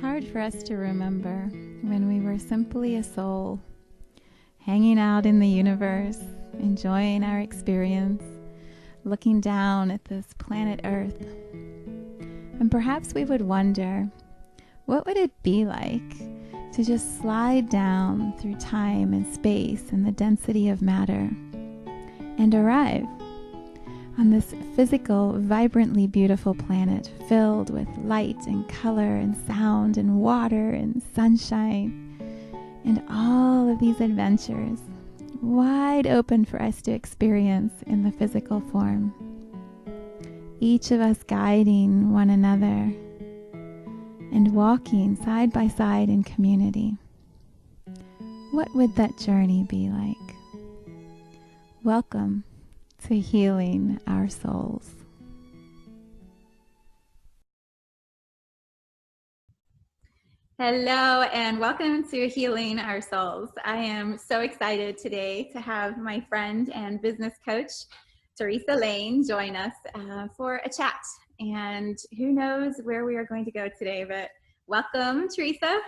hard for us to remember when we were simply a soul, hanging out in the universe, enjoying our experience, looking down at this planet Earth. And perhaps we would wonder, what would it be like to just slide down through time and space and the density of matter and arrive on this physical, vibrantly beautiful planet filled with light and color and sound and water and sunshine and all of these adventures wide open for us to experience in the physical form. Each of us guiding one another and walking side by side in community. What would that journey be like? Welcome to Healing Our Souls. Hello and welcome to Healing Our Souls. I am so excited today to have my friend and business coach, Theresa Lane, join us for a chat. And who knows where we are going to go today, but welcome, Theresa.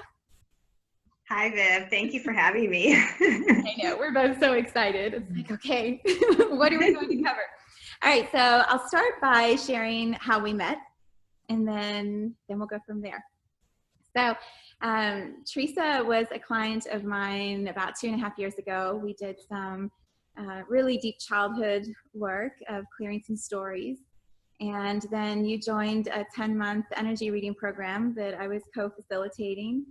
Hi, Viv. Thank you for having me. I know, we're both so excited. It's like, okay, what are we going to cover? All right, so I'll start by sharing how we met, and then we'll go from there. So Theresa was a client of mine about 2.5 years ago. We did some really deep childhood work of clearing some stories. And then you joined a 10-month energy reading program that I was co-facilitating,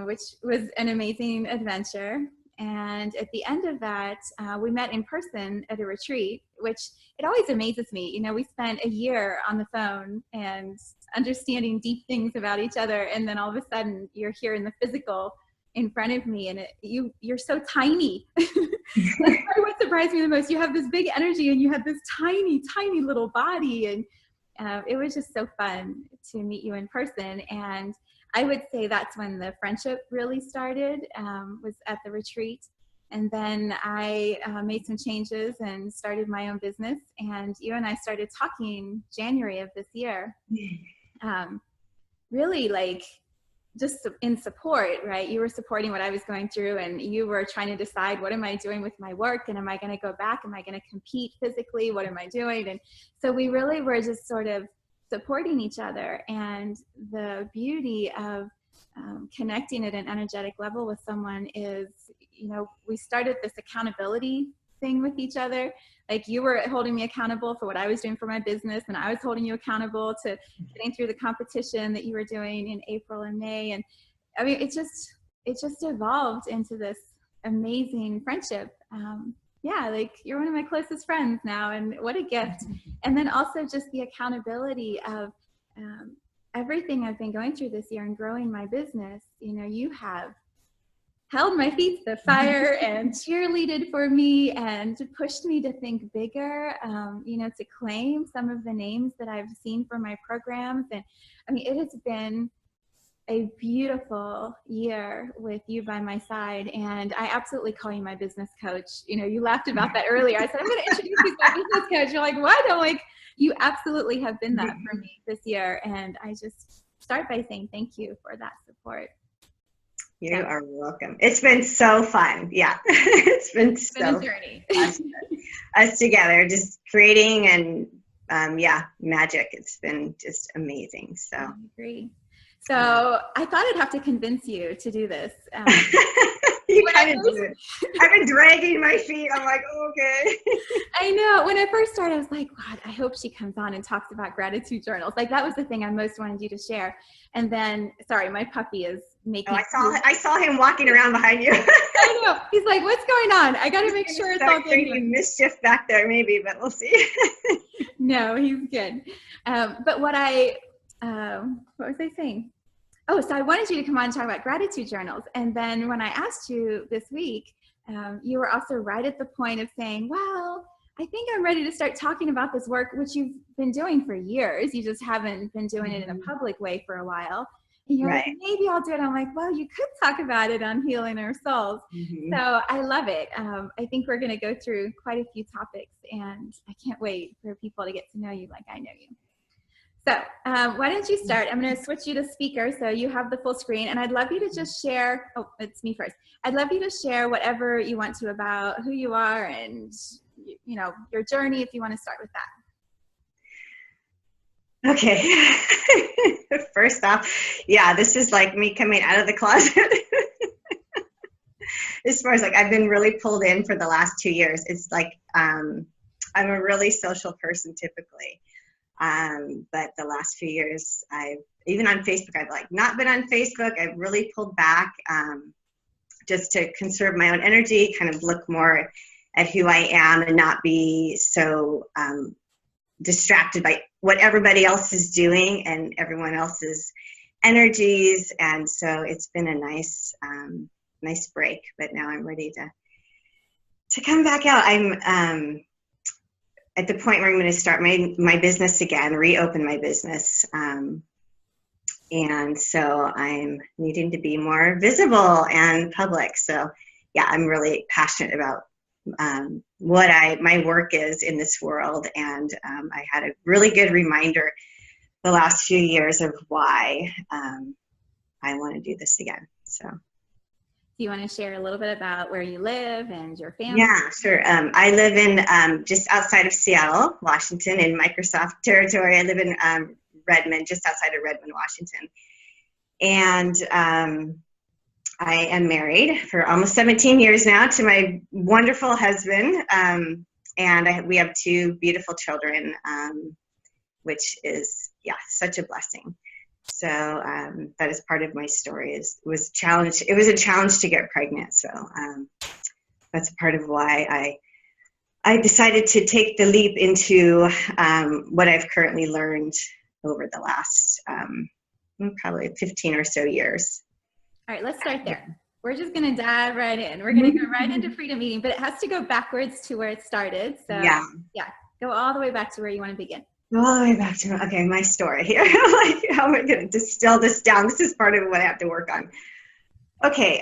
which was an amazing adventure. And at the end of that, we met in person at a retreat, which it always amazes me. You know, we spent a year on the phone and understanding deep things about each other. And then all of a sudden you're here in the physical in front of me, and you're so tiny. That's probably what surprised me the most. You have this big energy and you have this tiny, tiny little body. And it was just so fun to meet you in person. And I would say that's when the friendship really started, was at the retreat. And then I made some changes and started my own business. And you and I started talking January of this year. Really like just in support, right? You were supporting what I was going through, and you were trying to decide, what am I doing with my work? And am I going to go back? Am I going to compete physically? What am I doing? And so we really were just sort of supporting each other. And the beauty of connecting at an energetic level with someone is, you know, we started this accountability thing with each other. Like, you were holding me accountable for what I was doing for my business, and I was holding you accountable to getting through the competition that you were doing in April and May. And I mean, it just evolved into this amazing friendship. Yeah, like, you're one of my closest friends now, and what a gift. And then also just the accountability of everything I've been going through this year and growing my business. You know, you have held my feet to the fire and cheerleaded for me and pushed me to think bigger, you know, to claim some of the names that I've seen for my programs. And I mean, it has been a beautiful year with you by my side, and I absolutely call you my business coach. You know, you laughed about that earlier. I said, I'm going to introduce you to my business coach. You're like, what? I'm like, you absolutely have been that for me this year, and I just start by saying thank you for that support. You are welcome. It's been so fun. Yeah, it's been a journey. us together, just creating and yeah, magic. It's been just amazing. So I agree. So I thought I'd have to convince you to do this. You kind of do it. I've been dragging my feet. I'm like, oh, okay. I know. When I first started, I was like, God, I hope she comes on and talks about gratitude journals. Like, that was the thing I most wanted you to share. And then, sorry, my puppy is making. Oh, I saw him walking around behind you. I know. He's like, what's going on? I got to make sure it's all good. Mischief back there, maybe, but we'll see. No, he's good. But what was I saying? Oh, so I wanted you to come on and talk about gratitude journals. And then when I asked you this week, you were also right at the point of saying, well, I think I'm ready to start talking about this work, which you've been doing for years. You just haven't been doing it in a public way for a while. And you're like, maybe I'll do it. I'm like, well, you could talk about it on Healing Our Souls. So I love it. I think we're going to go through quite a few topics, and I can't wait for people to get to know you like I know you. So why don't you start? I'm going to switch you to speaker so you have the full screen. And I'd love you to just share, oh, it's me first. I'd love you to share whatever you want to about who you are and, you know, your journey, if you want to start with that. Okay. First off, yeah, this is like me coming out of the closet. As far as like, I've been really pulled in for the last 2 years. It's like, I'm a really social person typically. But the last few years, even on Facebook, I've like not been on Facebook. I've really pulled back, just to conserve my own energy, kind of look more at who I am and not be so, distracted by what everybody else is doing and everyone else's energies. And so it's been a nice break, but now I'm ready to come back out. I'm at the point where I'm going to start my business again, reopen my business. And so I'm needing to be more visible and public. So yeah, I'm really passionate about what my work is in this world. And I had a really good reminder the last few years of why I want to do this again. So. Do you want to share a little bit about where you live and your family? Yeah, sure. I live in just outside of Seattle, Washington, in Microsoft territory. I live in Redmond, just outside of Redmond, Washington. And I am married for almost 17 years now to my wonderful husband. And we have 2 beautiful children, which is, yeah, such a blessing. So that is part of my story. It was a challenge to get pregnant. So that's part of why I decided to take the leap into what I've currently learned over the last probably 15 or so years. All right, let's start there. We're just going to dive right in. We're going to go right into freedom eating, but it has to go backwards to where it started. So yeah, go all the way back to where you want to begin. All the way back to, okay, my story here. Like, how am I going to distill this down? This is part of what I have to work on. Okay,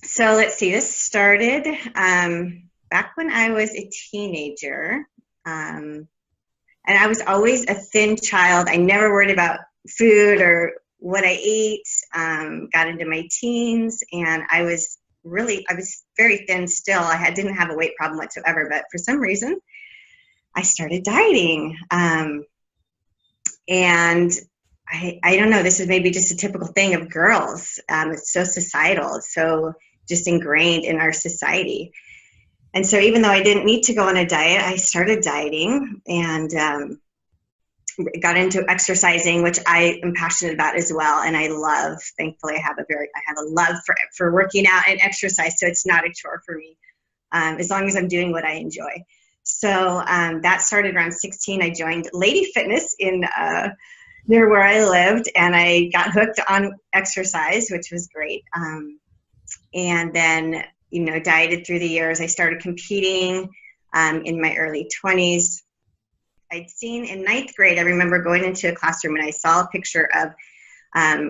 so let's see. This started back when I was a teenager, and I was always a thin child. I never worried about food or what I ate. Got into my teens, and I was very thin still. I didn't have a weight problem whatsoever, but for some reason, I started dieting. And I don't know, this is maybe just a typical thing of girls. It's so societal. It's so just ingrained in our society. And so even though I didn't need to go on a diet, I started dieting and got into exercising, which I am passionate about as well. And I love, thankfully, I have a love for working out and exercise. So it's not a chore for me, as long as I'm doing what I enjoy. So that started around 16. I joined Lady Fitness in near where I lived, and I got hooked on exercise, which was great. And then, you know, dieted through the years. I started competing in my early 20s. I'd seen in 9th grade, I remember going into a classroom and I saw a picture of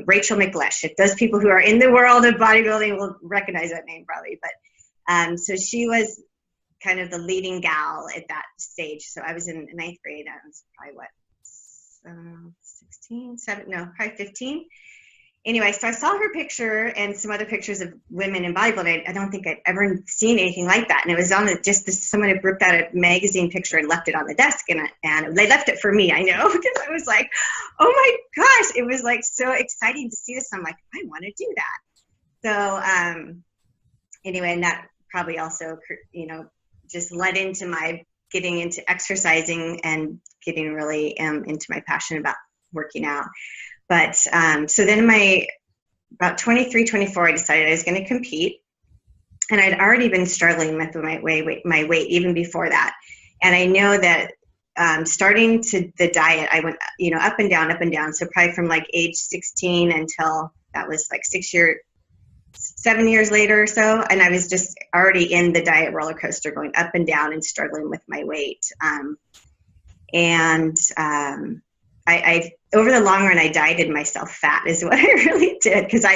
Rachel McLeish. If those people who are in the world of bodybuilding will recognize that name probably. But so she was kind of the leading gal at that stage. So I was in 9th grade. I was probably probably 15. Anyway, so I saw her picture and some other pictures of women in bodybuilding. I don't think I'd ever seen anything like that. And it was on someone had ripped out a magazine picture and left it on the desk. And they left it for me, I know, because I was like, oh my gosh, it was like so exciting to see this. I'm like, I want to do that. So anyway, and that probably also, you know, just led into my getting into exercising and getting really into my passion about working out. But so then about 23, 24, I decided I was going to compete. And I'd already been struggling with my weight even before that. And I know that starting the diet, I went, you know, up and down, up and down. So probably from like age 16 until that was like 7 years later or so. And I was just already in the diet roller coaster going up and down and struggling with my weight. I over the long run, I dieted myself fat is what I really did. Because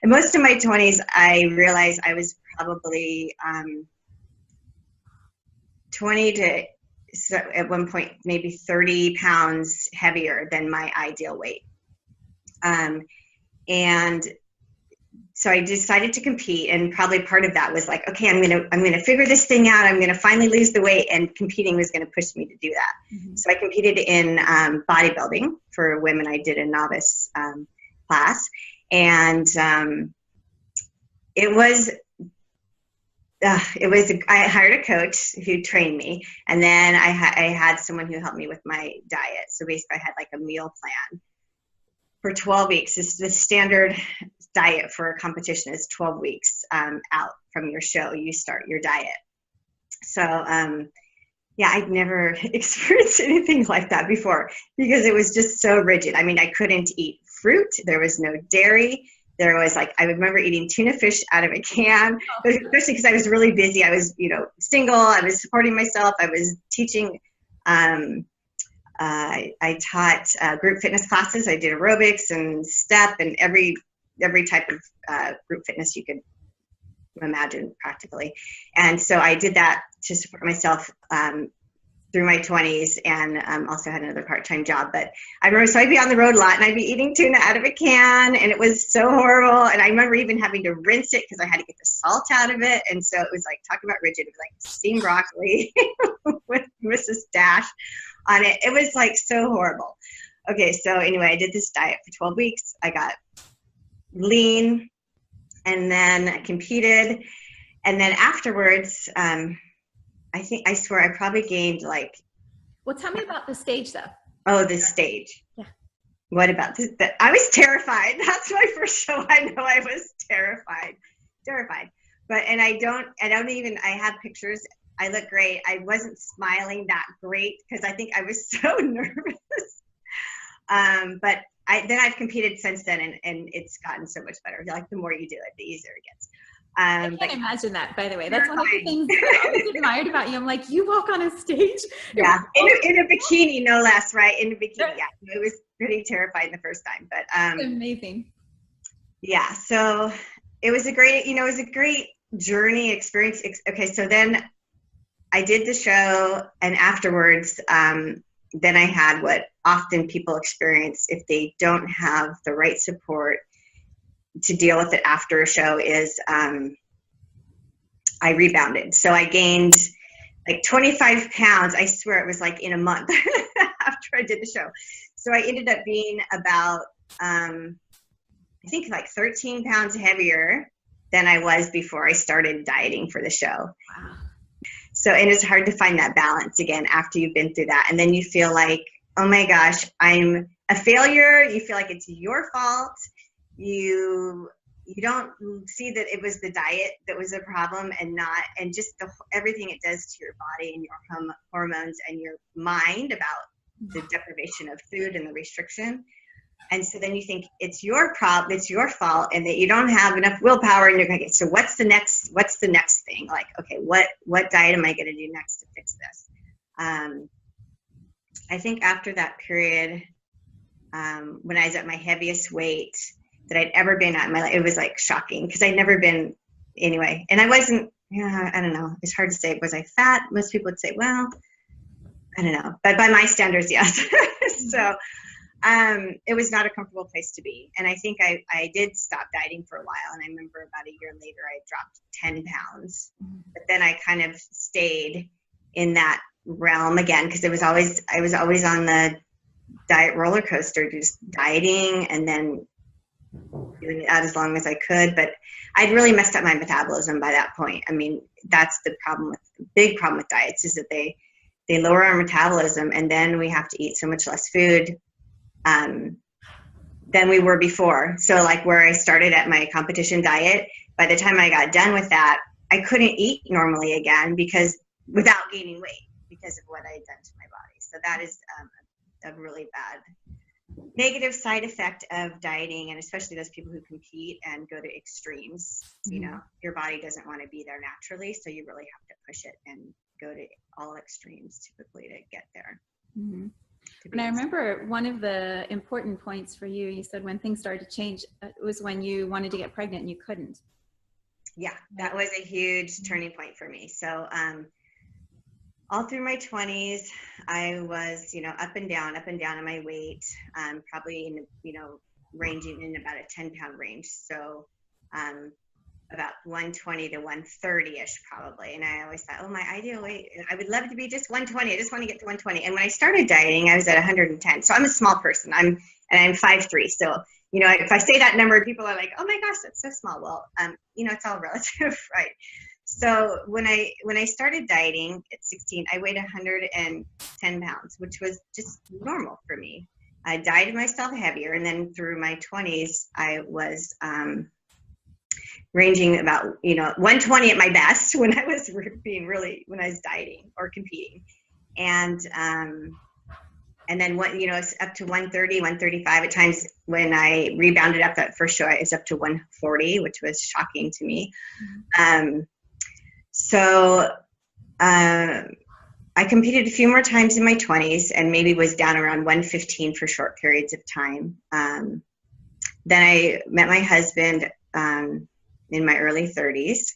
most of my 20s, I realized I was probably 20 to so at one point maybe 30 pounds heavier than my ideal weight. And so I decided to compete, and probably part of that was like, okay, I'm gonna figure this thing out. I'm gonna finally lose the weight, and competing was gonna push me to do that. Mm-hmm. So I competed in bodybuilding for women. I did a novice class, and I hired a coach who trained me, and then I had someone who helped me with my diet. So basically, I had like a meal plan for 12 weeks. This is the standard diet for a competition is 12 weeks out from your show. You start your diet. So yeah, I'd never experienced anything like that before because it was just so rigid. I mean, I couldn't eat fruit. There was no dairy. There was like, I remember eating tuna fish out of a can, especially because I was really busy. I was, single. I was supporting myself. I was teaching. I taught group fitness classes. I did aerobics and step and every type of group fitness you could imagine practically. And so I did that to support myself through my 20s, and also had another part-time job. But I remember, so I'd be on the road a lot, and I'd be eating tuna out of a can, and it was so horrible. And I remember even having to rinse it because I had to get the salt out of it. And so it was like, talk about rigid. It was like steamed broccoli with Mrs. Dash on it. It was like so horrible. Okay, so anyway, I did this diet for 12 weeks. I got lean, and then I competed. And then afterwards, I swear I probably gained like. Well, tell me about the stage though. Oh, the stage. Yeah. What about this? I was terrified. That's my first show. I know I was terrified. But, and I have pictures. I look great. I wasn't smiling that great because I think I was so nervous. But then I've competed since then, and it's gotten so much better. Like the more you do it, the easier it gets. I can't imagine that, by the way. That's one of the things I always admired about you. I'm like, you walk on a stage. Yeah, in a bikini, no less, right? In a bikini, yeah. It was pretty terrifying the first time, but amazing. Yeah, so it was a great journey experience. Okay, so then I did the show, and afterwards, then I had what often people experience if they don't have the right support to deal with it after a show is I rebounded. So I gained like 25 pounds. I swear it was like in a month after I did the show. So I ended up being about, I think like 13 pounds heavier than I was before I started dieting for the show. Wow. So, and it's hard to find that balance again after you've been through that. And then you feel like, oh my gosh, I'm a failure. You feel like it's your fault. You don't see that it was the diet that was a problem and just everything it does to your body and your hormones and your mind about the deprivation of food and the restriction. And so then you think it's your problem, it's your fault, and that you don't have enough willpower, and you're going to get, so what's the next thing? Like, okay, what diet am I going to do next to fix this? I think after that period, when I was at my heaviest weight that I'd ever been at in my life, it was like shocking because I'd never been anyway. And I wasn't, I don't know. It's hard to say. Was I fat? Most people would say, well, I don't know. But by my standards, yes. So it was not a comfortable place to be. And I think I did stop dieting for a while. And I remember about a year later, I dropped 10 pounds. But then I kind of stayed in that realm again because I was always on the diet roller coaster, just dieting and then doing it out as long as I could. But I'd really messed up my metabolism by that point. I mean, that's the big problem with diets is that they lower our metabolism, and then we have to eat so much less food than we were before. So like where I started at my competition diet, by the time I got done with that, I couldn't eat normally again without gaining weight because of what I had done to my body. So that is a really bad negative side effect of dieting, and especially those people who compete and go to extremes. Mm-hmm. Your body doesn't want to be there naturally, so you really have to push it and go to all extremes typically to get there. Mm-hmm. And I remember one of the important points for you said when things started to change, it was when you wanted to get pregnant and you couldn't. Yeah, that was a huge turning point for me. So all through my 20s, I was, up and down in my weight, probably ranging in about a 10-pound range. So, about 120 to 130-ish probably. And I always thought, oh, my ideal weight, I would love to be just 120. I just want to get to 120. And when I started dieting, I was at 110. So I'm a small person. I'm 5'3". So, if I say that number, people are like, oh my gosh, that's so small. Well, it's all relative, right? So when I started dieting at 16, I weighed 110 pounds, which was just normal for me. I dieted myself heavier. And then through my 20s, I was, ranging about 120 at my best when I was dieting or competing, and then it's up to 130, 135 at times. When I rebounded up that first show, it's up to 140, which was shocking to me. So I competed a few more times in my 20s and maybe was down around 115 for short periods of time. Then I met my husband in my early 30s,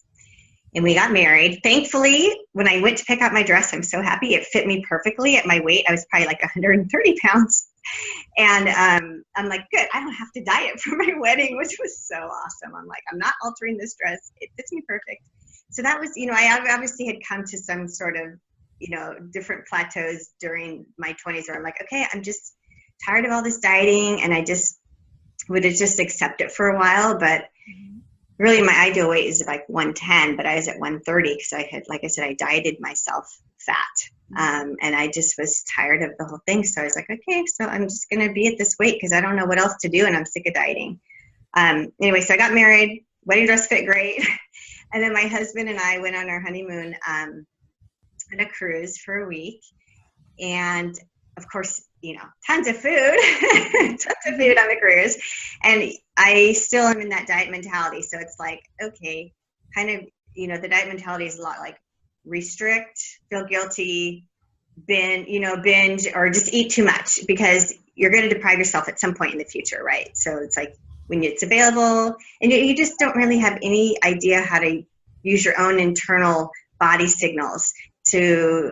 and we got married. Thankfully, when I went to pick out my dress, I'm so happy, it fit me perfectly at my weight. I was probably like 130 pounds. And I'm like, good, I don't have to diet for my wedding, which was so awesome. I'm like, I'm not altering this dress. It fits me perfect. So that was, I obviously had come to some sort of, different plateaus during my 20s where I'm like, okay, I'm just tired of all this dieting, and I just would have just accept it for a while. But really, my ideal weight is like 110, but I was at 130 because I had, like I said, I dieted myself fat. And I just was tired of the whole thing. So I was like, okay, so I'm just going to be at this weight because I don't know what else to do, and I'm sick of dieting. Anyway, so I got married. Wedding dress fit great. And then my husband and I went on our honeymoon on a cruise for a week. And of course, tons of food, on the cruise. And I still am in that diet mentality. So it's like, okay, kind of, the diet mentality is a lot like restrict, feel guilty, binge, or just eat too much, because you're going to deprive yourself at some point in the future, right? So it's like when it's available, and you just don't really have any idea how to use your own internal body signals to,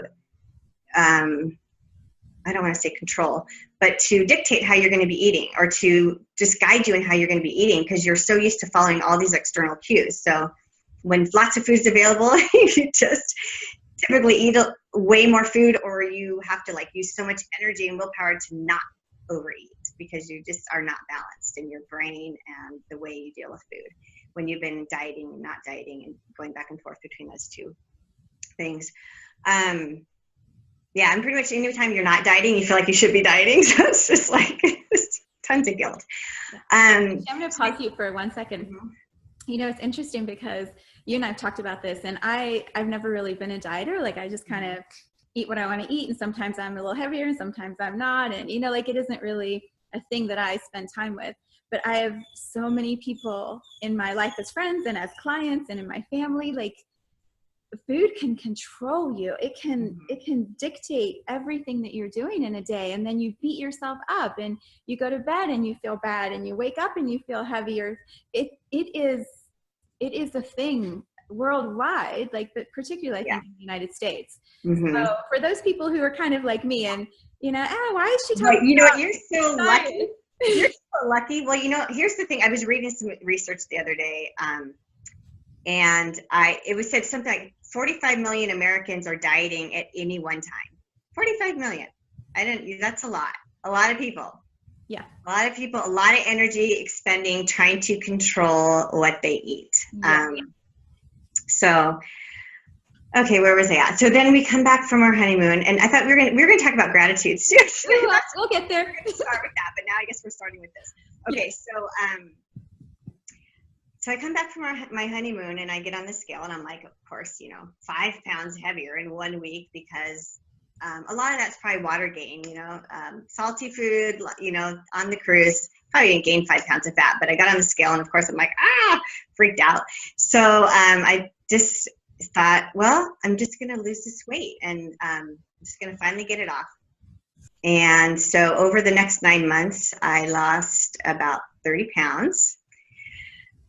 I don't want to say control, but to dictate how you're going to be eating, or to just guide you in how you're going to be eating, because you're so used to following all these external cues. So when lots of food is available, you just typically eat way more food, or you have to use so much energy and willpower to not overeat, because you just are not balanced in your brain and the way you deal with food when you've been dieting and not dieting and going back and forth between those two things. Yeah, and pretty much anytime you're not dieting, you feel like you should be dieting. So it's just like tons of guilt. I'm going to pause you for 1 second. It's interesting because you and I've talked about this, and I've never really been a dieter. Like, I just kind of eat what I want to eat, and sometimes I'm a little heavier and sometimes I'm not. And, it isn't really a thing that I spend time with. But I have so many people in my life as friends and as clients and in my family, food can control you. It can dictate everything that you're doing in a day, and then you beat yourself up, and you go to bed and you feel bad, and you wake up and you feel heavier. It is a thing worldwide, but particularly I think in the United States. So for those people who are kind of like me, and why is she talking about you're so lucky. You're so lucky. Well, here's the thing. I was reading some research the other day, and it was said something like 45 million Americans are dieting at any one time. 45 million. That's a lot. A lot of people. Yeah. A lot of people, a lot of energy expending, trying to control what they eat. Yeah. So, okay, where was I at? So then we come back from our honeymoon, and I thought we were gonna talk about gratitude. We'll get there. We're gonna start with that, but now I guess we're starting with this. Okay, so I come back from my honeymoon, and I get on the scale, and I'm like, of course, 5 pounds heavier in 1 week, because a lot of that's probably water gain, salty food, on the cruise. Probably didn't gain 5 pounds of fat, but I got on the scale, and of course I'm like, freaked out. So I just thought, well, I'm just going to lose this weight, and I'm just going to finally get it off. And so over the next 9 months, I lost about 30 pounds.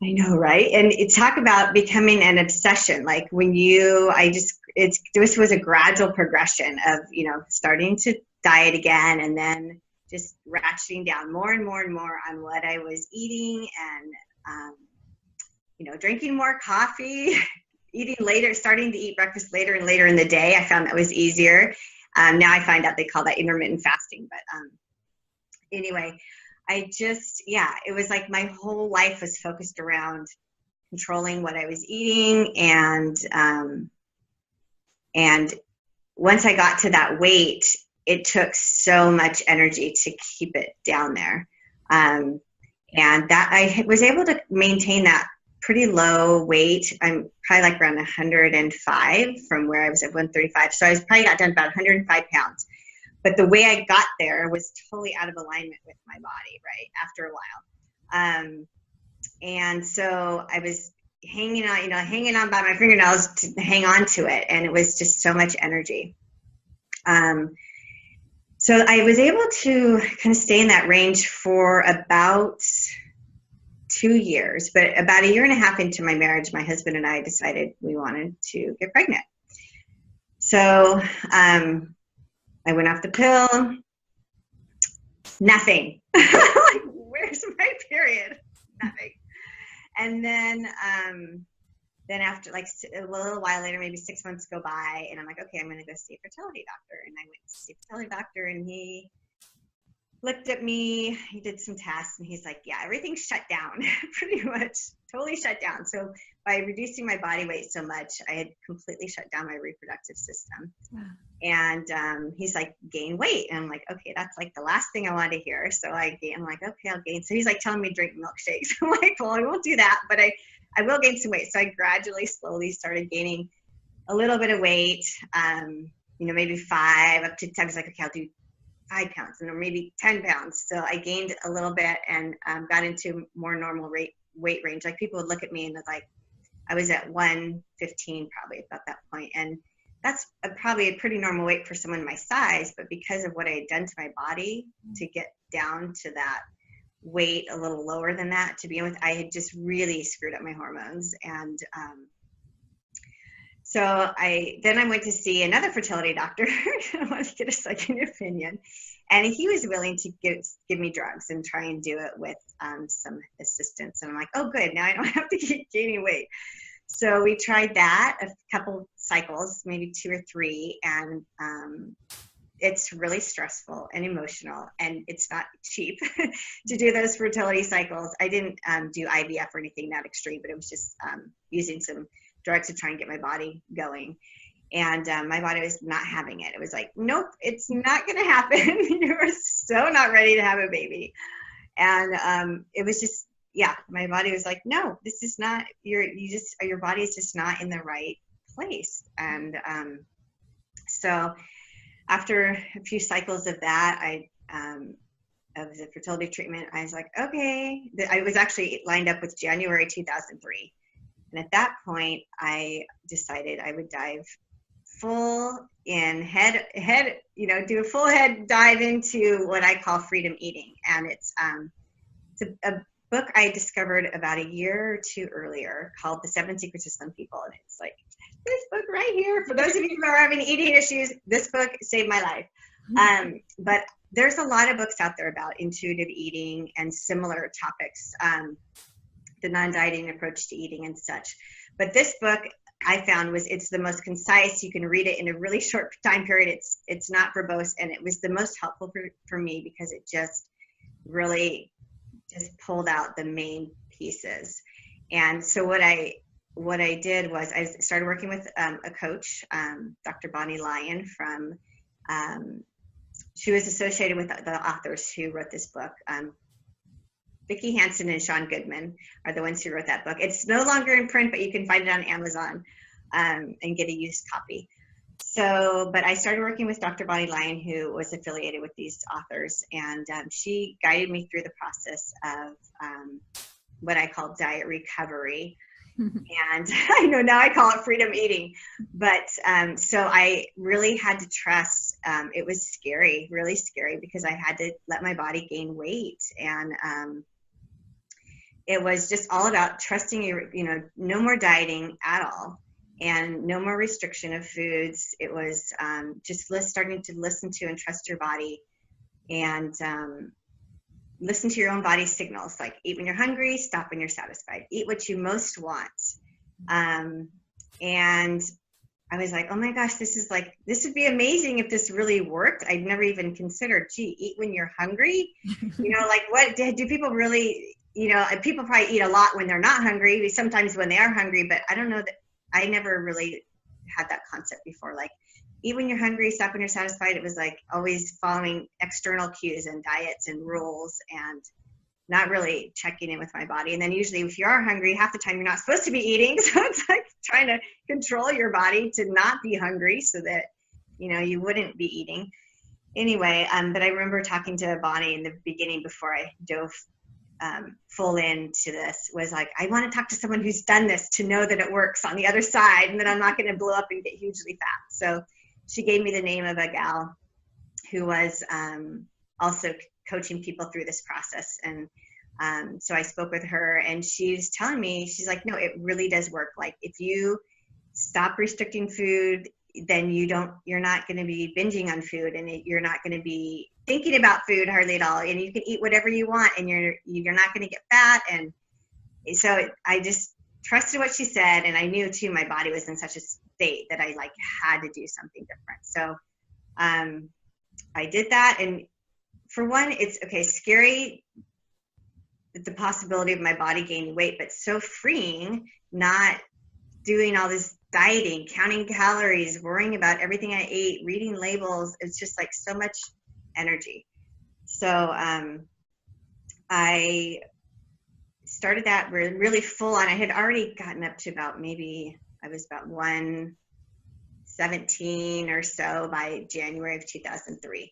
I know, right? And talk about becoming an obsession. Like when this was a gradual progression of, starting to diet again and then just ratcheting down more and more and more on what I was eating and, drinking more coffee, eating later, starting to eat breakfast later and later in the day. I found that was easier. Now I find out they call that intermittent fasting. But anyway, it was like my whole life was focused around controlling what I was eating. And once I got to that weight, it took so much energy to keep it down there. And that I was able to maintain that pretty low weight. I'm probably like around 105 from where I was at 135. So I was probably got down about 105 pounds. But the way I got there was totally out of alignment with my body, right, after a while. And so I was hanging on by my fingernails to hang on to it. And it was just so much energy. So I was able to kind of stay in that range for about 2 years. But about a year and a half into my marriage, my husband and I decided we wanted to get pregnant. So I went off the pill, nothing. Like, where's my period? Nothing. And then after like a little while later, maybe 6 months go by, and I'm like, okay, I'm going to go see a fertility doctor. And I went to see a fertility doctor, and he looked at me, he did some tests, and he's like, yeah, everything's shut down, pretty much, totally shut down. So by reducing my body weight so much, I had completely shut down my reproductive system. Wow. And he's like, gain weight. And I'm like, okay, that's like the last thing I want to hear. So I'm like, okay, I'll gain. So he's like telling me to drink milkshakes. I'm like, well, I won't do that, but I will gain some weight. So I gradually, slowly started gaining a little bit of weight, maybe 5 up to 10. I was like, okay, I'll do 5 pounds and or maybe 10 pounds. So I gained a little bit and got into more normal weight range. Like people would look at me and like, I was at 115 probably about that point. And that's probably a pretty normal weight for someone my size, but because of what I had done to my body to get down to that weight a little lower than that to begin with, I had just really screwed up my hormones. And so I went to see another fertility doctor. I wanted to get a second opinion. And he was willing to give me drugs and try and do it with some assistance. And I'm like, oh, good. Now I don't have to keep gaining weight. So we tried that a couple cycles, maybe 2 or 3. And it's really stressful and emotional. And it's not cheap to do those fertility cycles. I didn't do IVF or anything that extreme, but it was just using some drugs to try and get my body going. And my body was not having it. It was like, nope, it's not going to happen. You're so not ready to have a baby. And it was just, my body was like, no, this is not, your body is just not in the right place. And so after a few cycles of that, of the fertility treatment, I was like, okay. I was actually lined up with January 2003. And at that point, I decided I would dive full in do a full head dive into what I call freedom eating. And it's a book I discovered about a year or 2 earlier called The 7 Secrets of Slim People. And it's like, this book right here, for those of you who are having eating issues, this book saved my life. But there's a lot of books out there about intuitive eating and similar topics, the non-dieting approach to eating and such. But this book I found it's the most concise. You can read it in a really short time period. It's not verbose, and it was the most helpful for me because it just really just pulled out the main pieces. And so what I did was I started working with a coach, Dr. Bonnie Lyon from, she was associated with the authors who wrote this book. Vicki Hansen and Sean Goodman are the ones who wrote that book. It's no longer in print, but you can find it on Amazon and get a used copy. So, but I started working with Dr. Bonnie Lyon, who was affiliated with these authors, and she guided me through the process of what I call diet recovery. And I know now I call it freedom eating. But so I really had to trust. It was scary, really scary, because I had to let my body gain weight. And it was just all about trusting your, no more dieting at all, and no more restriction of foods. It was just starting to listen to and trust your body, and listen to your own body's signals, like eat when you're hungry, stop when you're satisfied, eat what you most want. And I was like, oh my gosh, this would be amazing if this really worked. I'd never even considered, eat when you're hungry. Like what do people really, people probably eat a lot when they're not hungry, sometimes when they are hungry, but I don't know that I never really had that concept before. Like eat when you're hungry, stop when you're satisfied. It was like always following external cues and diets and rules, and not really checking in with my body. And then usually if you are hungry, half the time you're not supposed to be eating. So it's like trying to control your body to not be hungry so that, you wouldn't be eating. Anyway, but I remember talking to Bonnie in the beginning before I dove full into this, was like, I want to talk to someone who's done this to know that it works on the other side and that I'm not going to blow up and get hugely fat. So she gave me the name of a gal who was also coaching people through this process. And so I spoke with her, and she's telling me, she's like, no, it really does work. Like if you stop restricting food, then you're not going to be binging on food, and you're not going to be thinking about food hardly at all. And you can eat whatever you want, and you're not going to get fat. And so I just trusted what she said. And I knew too, my body was in such a state that I had to do something different. So I did that. And for one, it's scary, the possibility of my body gaining weight, but so freeing, not doing all this dieting, counting calories, worrying about everything I ate, reading labels. It's just like so much energy. So I started that really full on. I had already gotten up to I was about 117 or so by January of 2003.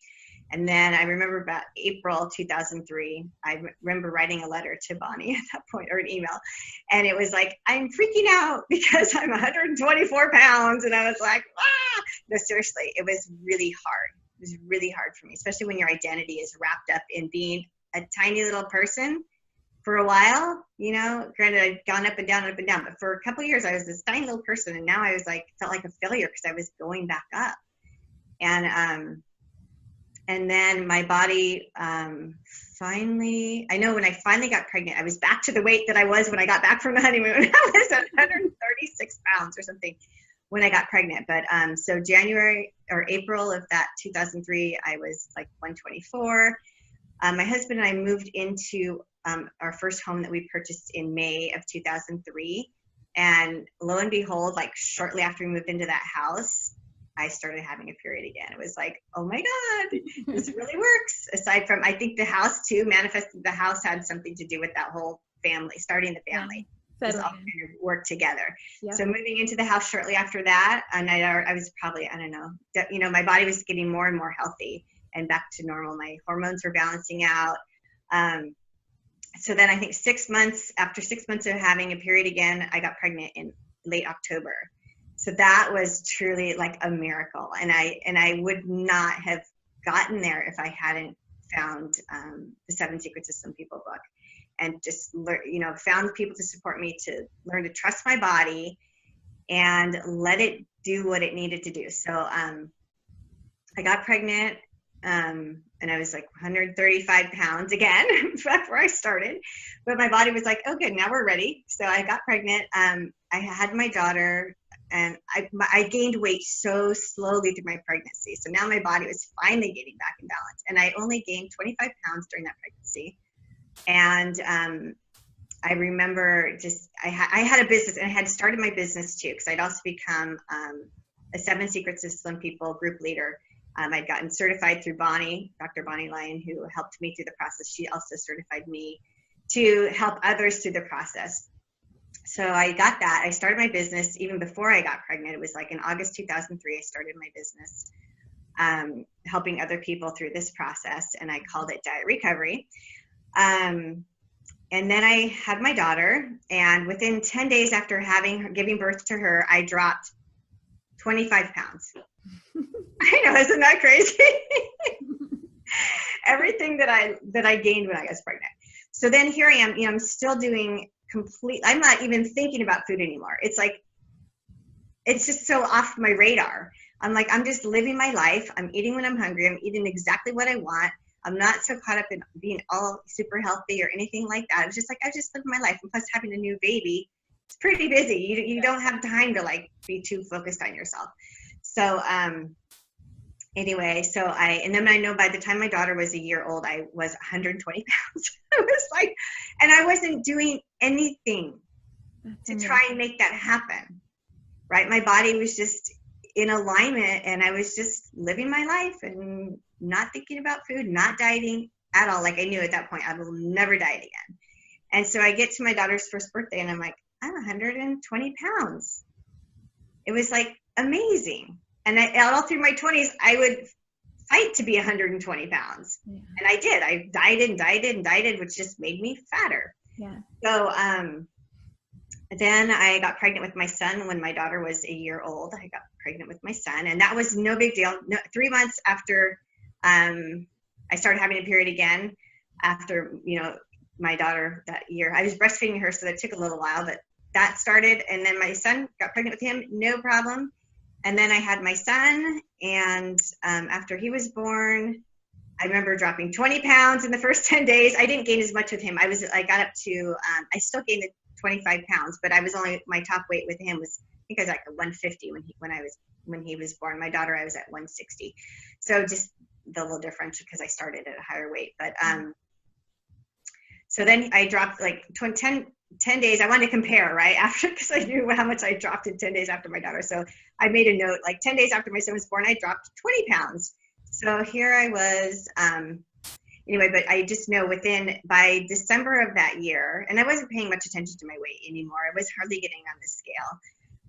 And then I remember about April 2003, I remember writing a letter to Bonnie at that point, or an email. And it was like, I'm freaking out because I'm 124 pounds. And I was like, ah! No, seriously, it was really hard. It was really hard for me, especially when your identity is wrapped up in being a tiny little person for a while. Granted, I'd gone up and down, but for a couple of years, I was this tiny little person. And now I was felt like a failure because I was going back up. And then my body finally, I know when I finally got pregnant, I was back to the weight that I was when I got back from the honeymoon. I was at 136 pounds or something when I got pregnant. But so January or April of that 2003, I was 124. My husband and I moved into our first home that we purchased in May of 2003. And lo and behold, shortly after we moved into that house, I started having a period again. It was like, oh my God, this really works. Aside from, I think the house too, the house had something to do with that whole family, starting the family. Yeah, all kind of worked together. Yep. So moving into the house shortly after that, and I was probably, I don't know, my body was getting more and more healthy and back to normal. My hormones were balancing out. So then I think 6 months, after 6 months of having a period again, I got pregnant in late October. So that was truly a miracle. And I would not have gotten there if I hadn't found the 7 Secrets of Slim People book, and just found people to support me to learn to trust my body and let it do what it needed to do. So I got pregnant, and I was 135 pounds again before I started, but my body was like, oh good, now we're ready. So I got pregnant. I had my daughter. And I gained weight so slowly through my pregnancy. So now my body was finally getting back in balance. And I only gained 25 pounds during that pregnancy. And I remember I had a business, and I had started my business too, because I'd also become a 7 Secrets of Slim People group leader. I'd gotten certified through Bonnie, Dr. Bonnie Lane, who helped me through the process. She also certified me to help others through the process. So I got that. I started my business even before I got pregnant. It was in August 2003, I started my business, helping other people through this process. And I called it Diet Recovery. And then I had my daughter, and within 10 days after giving birth to her, I dropped 25 pounds. I know, isn't that crazy? Everything that I gained when I was pregnant. So then here I am, I'm still doing I'm not even thinking about food anymore. It's like, it's just so off my radar. I'm like, I'm just living my life. I'm eating when I'm hungry. I'm eating exactly what I want. I'm not so caught up in being all super healthy or anything like that. It's just like, I just live my life. And plus having a new baby, it's pretty busy. You don't have time to like be too focused on yourself. So, anyway, and then I know by the time my daughter was a year old, I was 120 pounds. I was like, and I wasn't doing anything to try and make that happen, right? My body was just in alignment, and I was just living my life and not thinking about food, not dieting at all. Like I knew at that point, I will never diet again. And so I get to my daughter's first birthday, and I'm like, I'm 120 pounds. It was like amazing. And all through my 20s, I would fight to be 120 pounds. Yeah. And I did. I dieted, which just made me fatter. Yeah. So then I got pregnant with my son when my daughter was a year old. I got pregnant with my son, and that was no big deal. 3 months after I started having a period again, after, my daughter that year. I was breastfeeding her, so that took a little while, but that started. And then my son, got pregnant with him, no problem. And then I had my son, and after he was born, I remember dropping 20 pounds in the first 10 days. I didn't gain as much with him. I got up to, I still gained the 25 pounds, but I was only, my top weight with him was, I think I was like 150 when he was born. My daughter, I was at 160. So just the little difference because I started at a higher weight. But so then I dropped like 10 days. I wanted to compare, right? After, because I knew how much I dropped in 10 days after my daughter. So I made a note, like 10 days after my son was born, I dropped 20 pounds. So here I was, anyway, but I just know by December of that year, and I wasn't paying much attention to my weight anymore. I was hardly getting on the scale.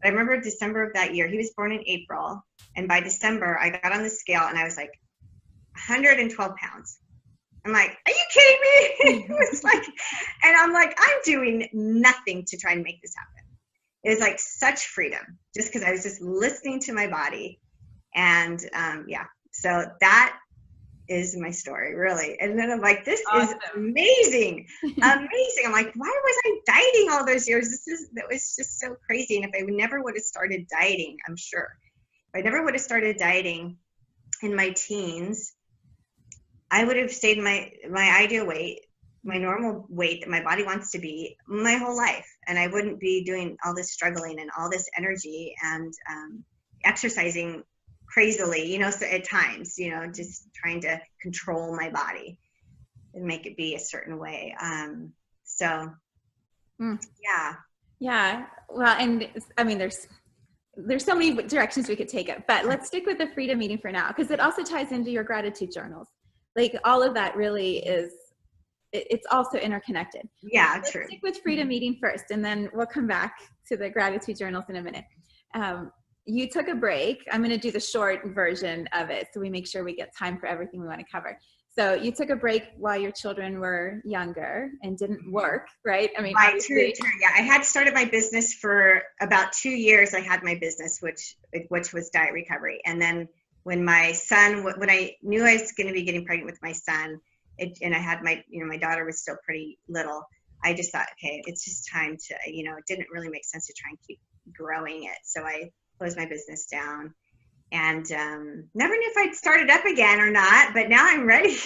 But I remember December of that year, he was born in April. And by December, I got on the scale and I was like 112 pounds. I'm like, are you kidding me? It was like, and I'm like, I'm doing nothing to try and make this happen. It was like such freedom just because I was just listening to my body. And yeah, so that is my story, really. And then I'm like, this is amazing. Amazing. I'm like, why was I dieting all those years? That was just so crazy. And if I never would have started dieting, I'm sure, if I never would have started dieting in my teens, I would have stayed my ideal weight, my normal weight that my body wants to be my whole life. And I wouldn't be doing all this struggling and all this energy and exercising crazily, so at times, just trying to control my body and make it be a certain way. Yeah. Yeah. Well, and I mean, there's so many directions we could take it, but let's stick with the freedom eating for now, because it also ties into your gratitude journals. Like all of that really it's also interconnected. Yeah, let's true. Stick with freedom eating first, and then we'll come back to the gratitude journals in a minute. You took a break. I'm going to do the short version of it so we make sure we get time for everything we want to cover. So you took a break while your children were younger and didn't work, right? I mean, right, true. Yeah, I had started my business for about 2 years. I had my business, which was diet recovery. And then when I knew I was going to be getting pregnant with my son, and I had my daughter was still pretty little, I just thought, okay, it's just time to, it didn't really make sense to try and keep growing it. So I closed my business down, and never knew if I'd start it up again or not, but now I'm ready.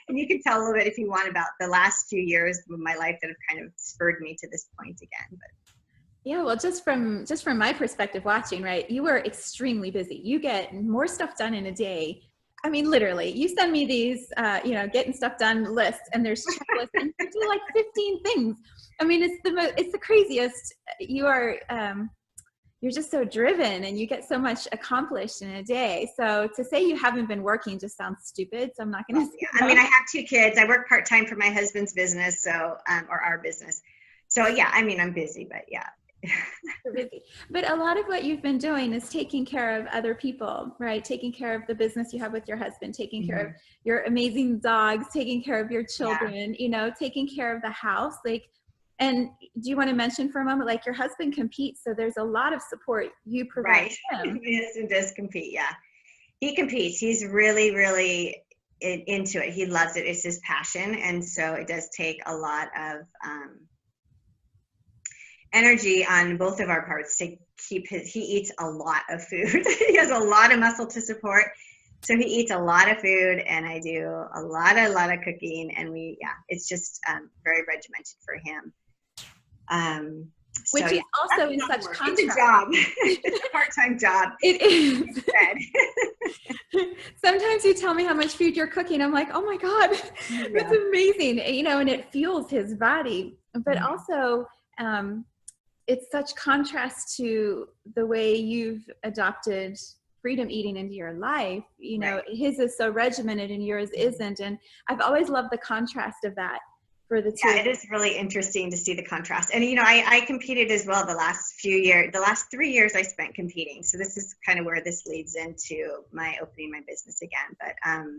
And you can tell a little bit if you want about the last few years of my life that have kind of spurred me to this point again. But yeah, well, just from my perspective watching, right, you were extremely busy. You get more stuff done in a day. I mean, literally, you send me these, getting stuff done lists, and there's checklists, and you do like 15 things. I mean, it's the craziest. You are, you're just so driven, and you get so much accomplished in a day. So to say you haven't been working just sounds stupid. So I'm not going to say that. I mean, I have 2 kids. I work part-time for my husband's business, or our business. So yeah, I mean, I'm busy, but yeah. But a lot of what you've been doing is taking care of other people, right? Taking care of the business you have with your husband, taking care of your amazing dogs, taking care of your children, taking care of the house. And do you want to mention for a moment, like your husband competes, so there's a lot of support you provide him. My husband does compete. Yeah, he competes. He's really, really into it. He loves it. It's his passion. And so it does take a lot of energy on both of our parts to keep he eats a lot of food. He has a lot of muscle to support. So he eats a lot of food, and I do a lot of cooking, and it's just very regimented for him. Which is also in such contrast. It's a job. It's a part-time job. It is. Sometimes you tell me how much food you're cooking. I'm like, oh my God, that's amazing. You know, and it fuels his body. But also, it's such contrast to the way you've adopted freedom eating into your life. You know, his is so regimented and yours isn't. And I've always loved the contrast of that for the two. Yeah, it is really interesting to see the contrast. And, you know, I competed as well the last 3 years I spent competing. So this is kind of where this leads into my opening my business again.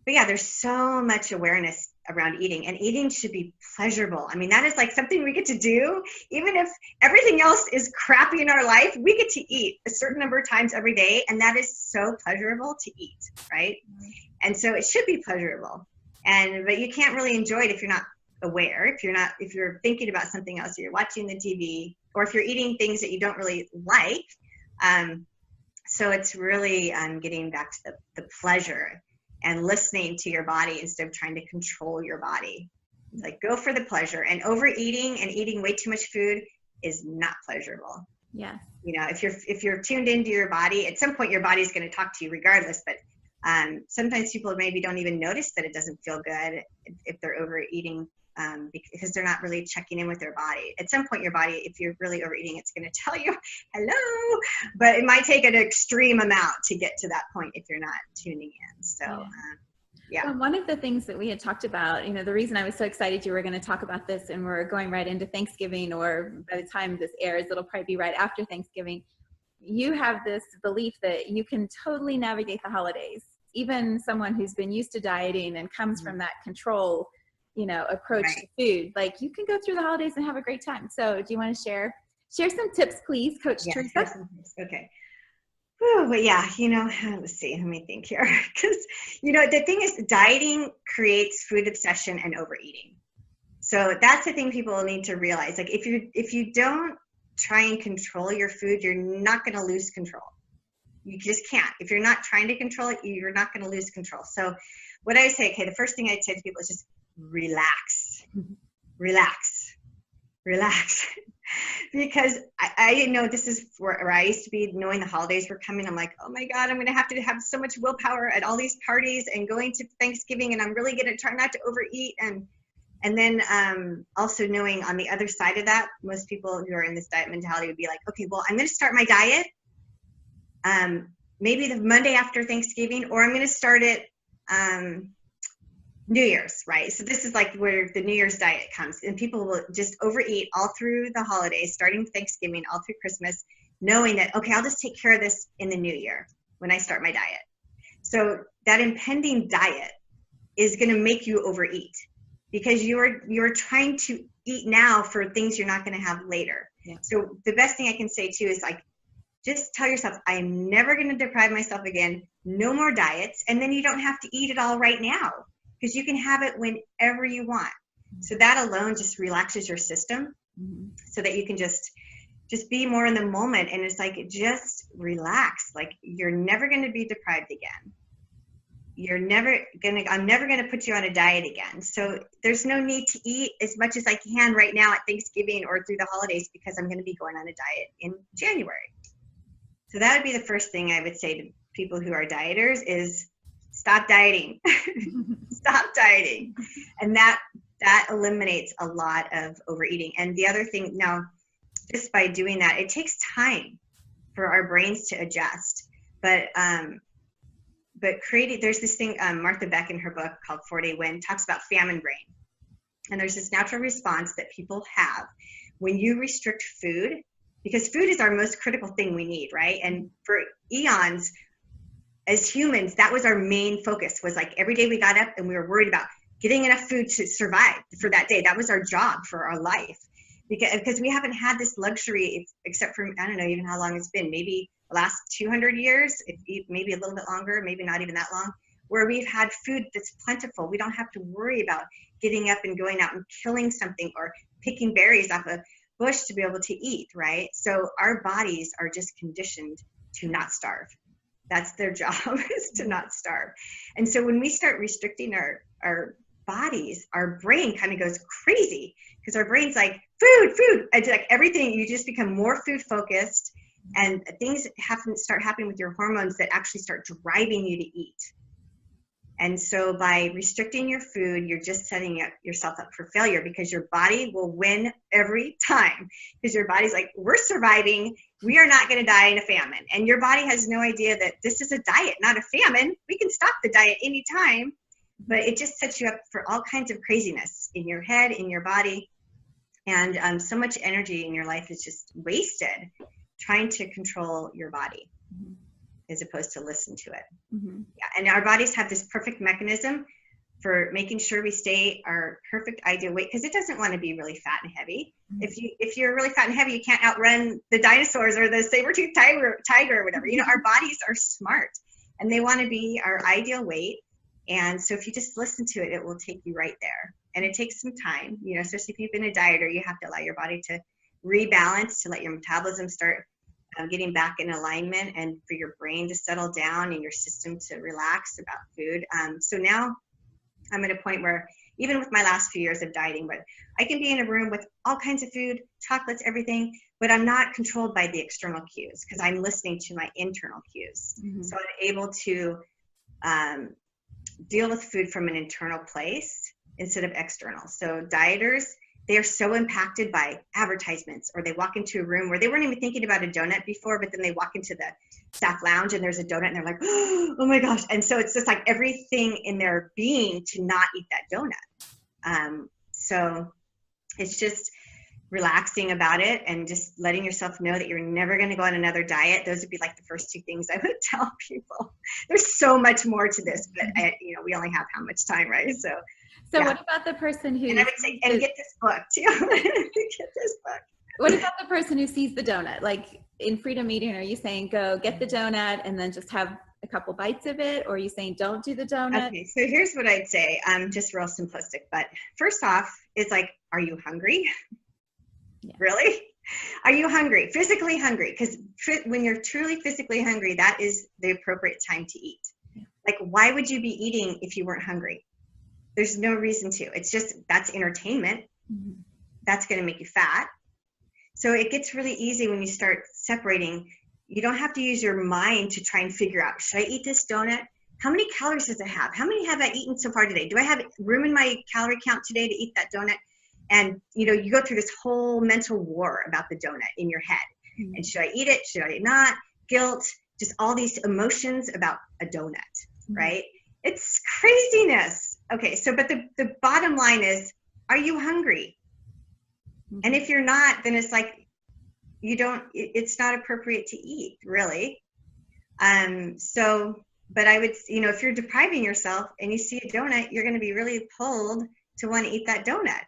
But yeah, there's so much awareness around eating, and eating should be pleasurable. I mean, that is like something we get to do. Even if everything else is crappy in our life, we get to eat a certain number of times every day. And that is so pleasurable to eat, right? And so it should be pleasurable. But you can't really enjoy it if you're not aware, if you're thinking about something else, or you're watching the TV, or if you're eating things that you don't really like. So it's really getting back to the pleasure and listening to your body instead of trying to control your body. Like, go for the pleasure. And overeating and eating way too much food is not pleasurable. Yeah. You know, if you're tuned into your body, at some point your body's going to talk to you regardless. But sometimes people maybe don't even notice that it doesn't feel good if they're overeating, because they're not really checking in with their body. At some point your body, if you're really overeating, it's going to tell you hello, but it might take an extreme amount to get to that point if you're not tuning in. So Well, one of the things that we had talked about, you know, the reason I was so excited you were going to talk about this, and we're going right into Thanksgiving, or by the time this airs, it'll probably be right after Thanksgiving. You have this belief that you can totally navigate the holidays. Even someone who's been used to dieting and comes from that control, you know, approach to food, like, you can go through the holidays and have a great time. So do you want to share some tips, please, Coach Theresa? Okay. But yeah, you know, let's see, let me think here. Because, you know, the thing is, dieting creates food obsession and overeating. So that's the thing people need to realize. Like, if you don't try and control your food, you're not going to lose control. You just can't. If you're not trying to control it, you're not going to lose control. So what I say, okay, the first thing I'd say to people is just relax. Because I know this is where I used to be, knowing the holidays were coming. I'm like, oh my God, I'm going to have so much willpower at all these parties and going to Thanksgiving, and I'm really going to try not to overeat. And then also knowing on the other side of that, most people who are in this diet mentality would be like, okay, well, I'm going to start my diet maybe the Monday after Thanksgiving, or I'm going to start it New Year's, right? So this is like where the New Year's diet comes, and people will just overeat all through the holidays, starting Thanksgiving, all through Christmas, knowing that, okay, I'll just take care of this in the new year when I start my diet. So that impending diet is going to make you overeat, because you're trying to eat now for things you're not going to have later. Yeah. So the best thing I can say too is, like, just tell yourself, I am never going to deprive myself again. No more diets. And then you don't have to eat it all right now, because you can have it whenever you want. So that alone just relaxes your system, so that you can just be more in the moment. And it's like, just relax. Like, you're never going to be deprived again. I'm never going to put you on a diet again. So there's no need to eat as much as I can right now at Thanksgiving or through the holidays, because I'm going to be going on a diet in January. So that would be the first thing I would say to people who are dieters is, stop dieting. Stop dieting. And that eliminates a lot of overeating. And the other thing, now, just by doing that, it takes time for our brains to adjust. But there's this thing, Martha Beck in her book called 4-Day Win talks about famine brain. And there's this natural response that people have when you restrict food, because food is our most critical thing we need, right? And for eons, as humans, that was our main focus, was like every day we got up and we were worried about getting enough food to survive for that day. That was our job for our life, because we haven't had this luxury, except for, I don't know even how long it's been, maybe the last 200 years, maybe a little bit longer, maybe not even that long, where we've had food that's plentiful. We don't have to worry about getting up and going out and killing something or picking berries off a bush to be able to eat, right? So our bodies are just conditioned to not starve. That's their job, is to not starve. And so when we start restricting our bodies, our brain kind of goes crazy, because our brain's like, food. It's like everything, you just become more food focused, and things start happening with your hormones that actually start driving you to eat. And so by restricting your food, you're just setting yourself up for failure, because your body will win every time, because your body's like, we're surviving. We are not going to die in a famine. And your body has no idea that this is a diet, not a famine. We can stop the diet anytime, but it just sets you up for all kinds of craziness in your head, in your body. And so much energy in your life is just wasted trying to control your body, as opposed to listen to it. Yeah, and our bodies have this perfect mechanism for making sure we stay our perfect ideal weight, because it doesn't want to be really fat and heavy. If you're really fat and heavy, you can't outrun the dinosaurs or the saber-toothed tiger or whatever. Our bodies are smart, and they want to be our ideal weight. And so if you just listen to it, it will take you right there. And it takes some time, especially if you've been a dieter. You have to allow your body to rebalance, to let your metabolism start getting back in alignment, and for your brain to settle down and your system to relax about food. So now I'm at a point where, even with my last few years of dieting, but I can be in a room with all kinds of food, chocolates, everything, but I'm not controlled by the external cues, because I'm listening to my internal cues. So I'm able to deal with food from an internal place instead of external. So dieters, they are so impacted by advertisements, or they walk into a room where they weren't even thinking about a donut before, but then they walk into the staff lounge and there's a donut and they're like, oh my gosh. And so it's just like everything in their being to not eat that donut. So it's just relaxing about it and just letting yourself know that you're never going to go on another diet. Those would be like the first two things I would tell people. There's so much more to this, but we only have how much time, right? So yeah. What about the person who... And I would say, and get this book too. Get this book. What about the person who sees the donut? Like in Freedom Eating, are you saying go get the donut and then just have a couple bites of it? Or are you saying don't do the donut? Okay, so here's what I'd say. Just real simplistic. But first off, it's like, are you hungry? Yeah. Really? Are you hungry? Physically hungry? Because when you're truly physically hungry, that is the appropriate time to eat. Yeah. Like, why would you be eating if you weren't hungry? There's no reason to. It's just, that's entertainment. That's going to make you fat. So it gets really easy when you start separating. You don't have to use your mind to try and figure out, should I eat this donut? How many calories does it have? How many have I eaten so far today? Do I have room in my calorie count today to eat that donut? And, you go through this whole mental war about the donut in your head. And should I eat it? Should I not? Guilt, just all these emotions about a donut, right? It's craziness. Okay, so but the bottom line is, are you hungry? And if you're not, then it's like it's not appropriate to eat, really. So, but I would, if you're depriving yourself and you see a donut, you're going to be really pulled to want to eat that donut,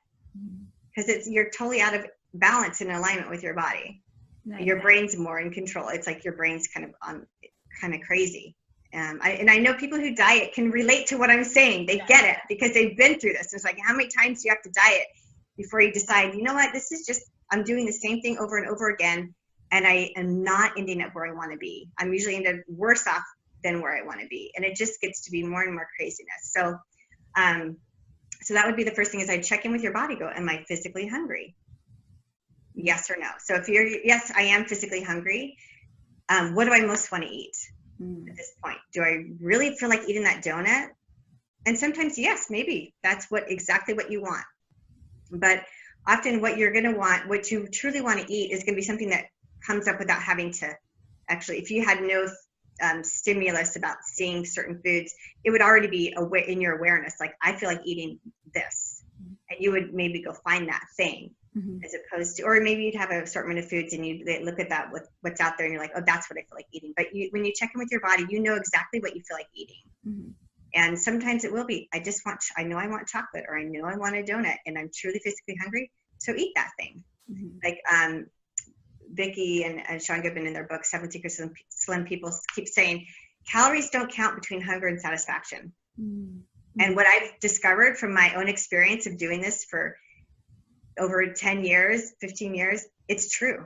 because you're totally out of balance and alignment with your body. Nice. Your brain's more in control. It's like your brain's kind of crazy. I know people who diet can relate to what I'm saying. They get it because they've been through this. It's like, how many times do you have to diet before you decide, you know what, this is just, I'm doing the same thing over and over again, and I am not ending up where I want to be. I'm usually ended worse off than where I want to be. And it just gets to be more and more craziness. So, so that would be the first thing, is I'd check in with your body. Go, am I physically hungry? Yes or no. So if you're, yes, I am physically hungry. What do I most want to eat at this point? Do I really feel like eating that donut? And sometimes, yes, maybe that's exactly what you want. But often what you're going to want, what you truly want to eat, is going to be something that comes up without having to actually, if you had no stimulus about seeing certain foods, it would already be in your awareness. Like, I feel like eating this. And you would maybe go find that thing, as opposed to, or maybe you'd have an assortment of foods and you look at that with what's out there and you're like, oh, that's what I feel like eating. But when you check in with your body, you know exactly what you feel like eating. And sometimes it will be, I know I want chocolate, or I know I want a donut, and I'm truly physically hungry, so eat that thing. Like Vicki and Sean Goodman in their book, 7 Secrets of Slim People, keep saying, calories don't count between hunger and satisfaction. Mm-hmm. And what I've discovered from my own experience of doing this for over 10 years, 15 years, it's true.